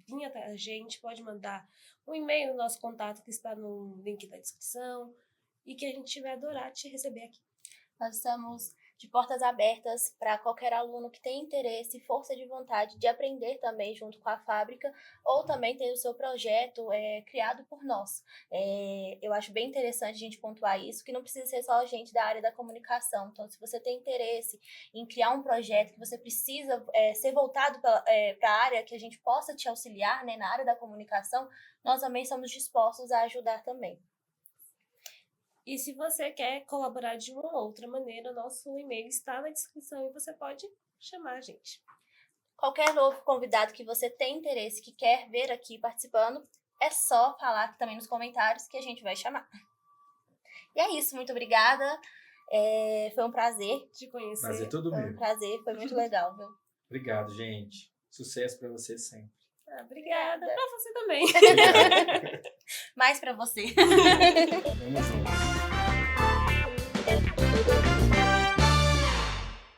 vir até a gente, pode mandar um e-mail no nosso contato que está no link da descrição e que a gente vai adorar te receber aqui. Nós estamos de portas abertas para qualquer aluno que tenha interesse e força de vontade de aprender também junto com a fábrica ou também ter o seu projeto criado por nós. Eu acho bem interessante a gente pontuar isso, que não precisa ser só a gente da área da comunicação. Então, se você tem interesse em criar um projeto que você precisa ser voltado para a área que a gente possa te auxiliar, né, na área da comunicação, nós também somos dispostos a ajudar também. E se você quer colaborar de uma ou outra maneira, nosso e-mail está na descrição e você pode chamar a gente. Qualquer novo convidado que você tem interesse, que quer ver aqui participando, é só falar também nos comentários que a gente vai chamar. E é isso, muito obrigada. Foi um prazer te conhecer. Prazer todo meu. Foi um prazer, foi muito legal, viu? Obrigado, gente. Sucesso para você sempre. Obrigada. Para você também. Obrigado. Mais para você. Vamos juntos.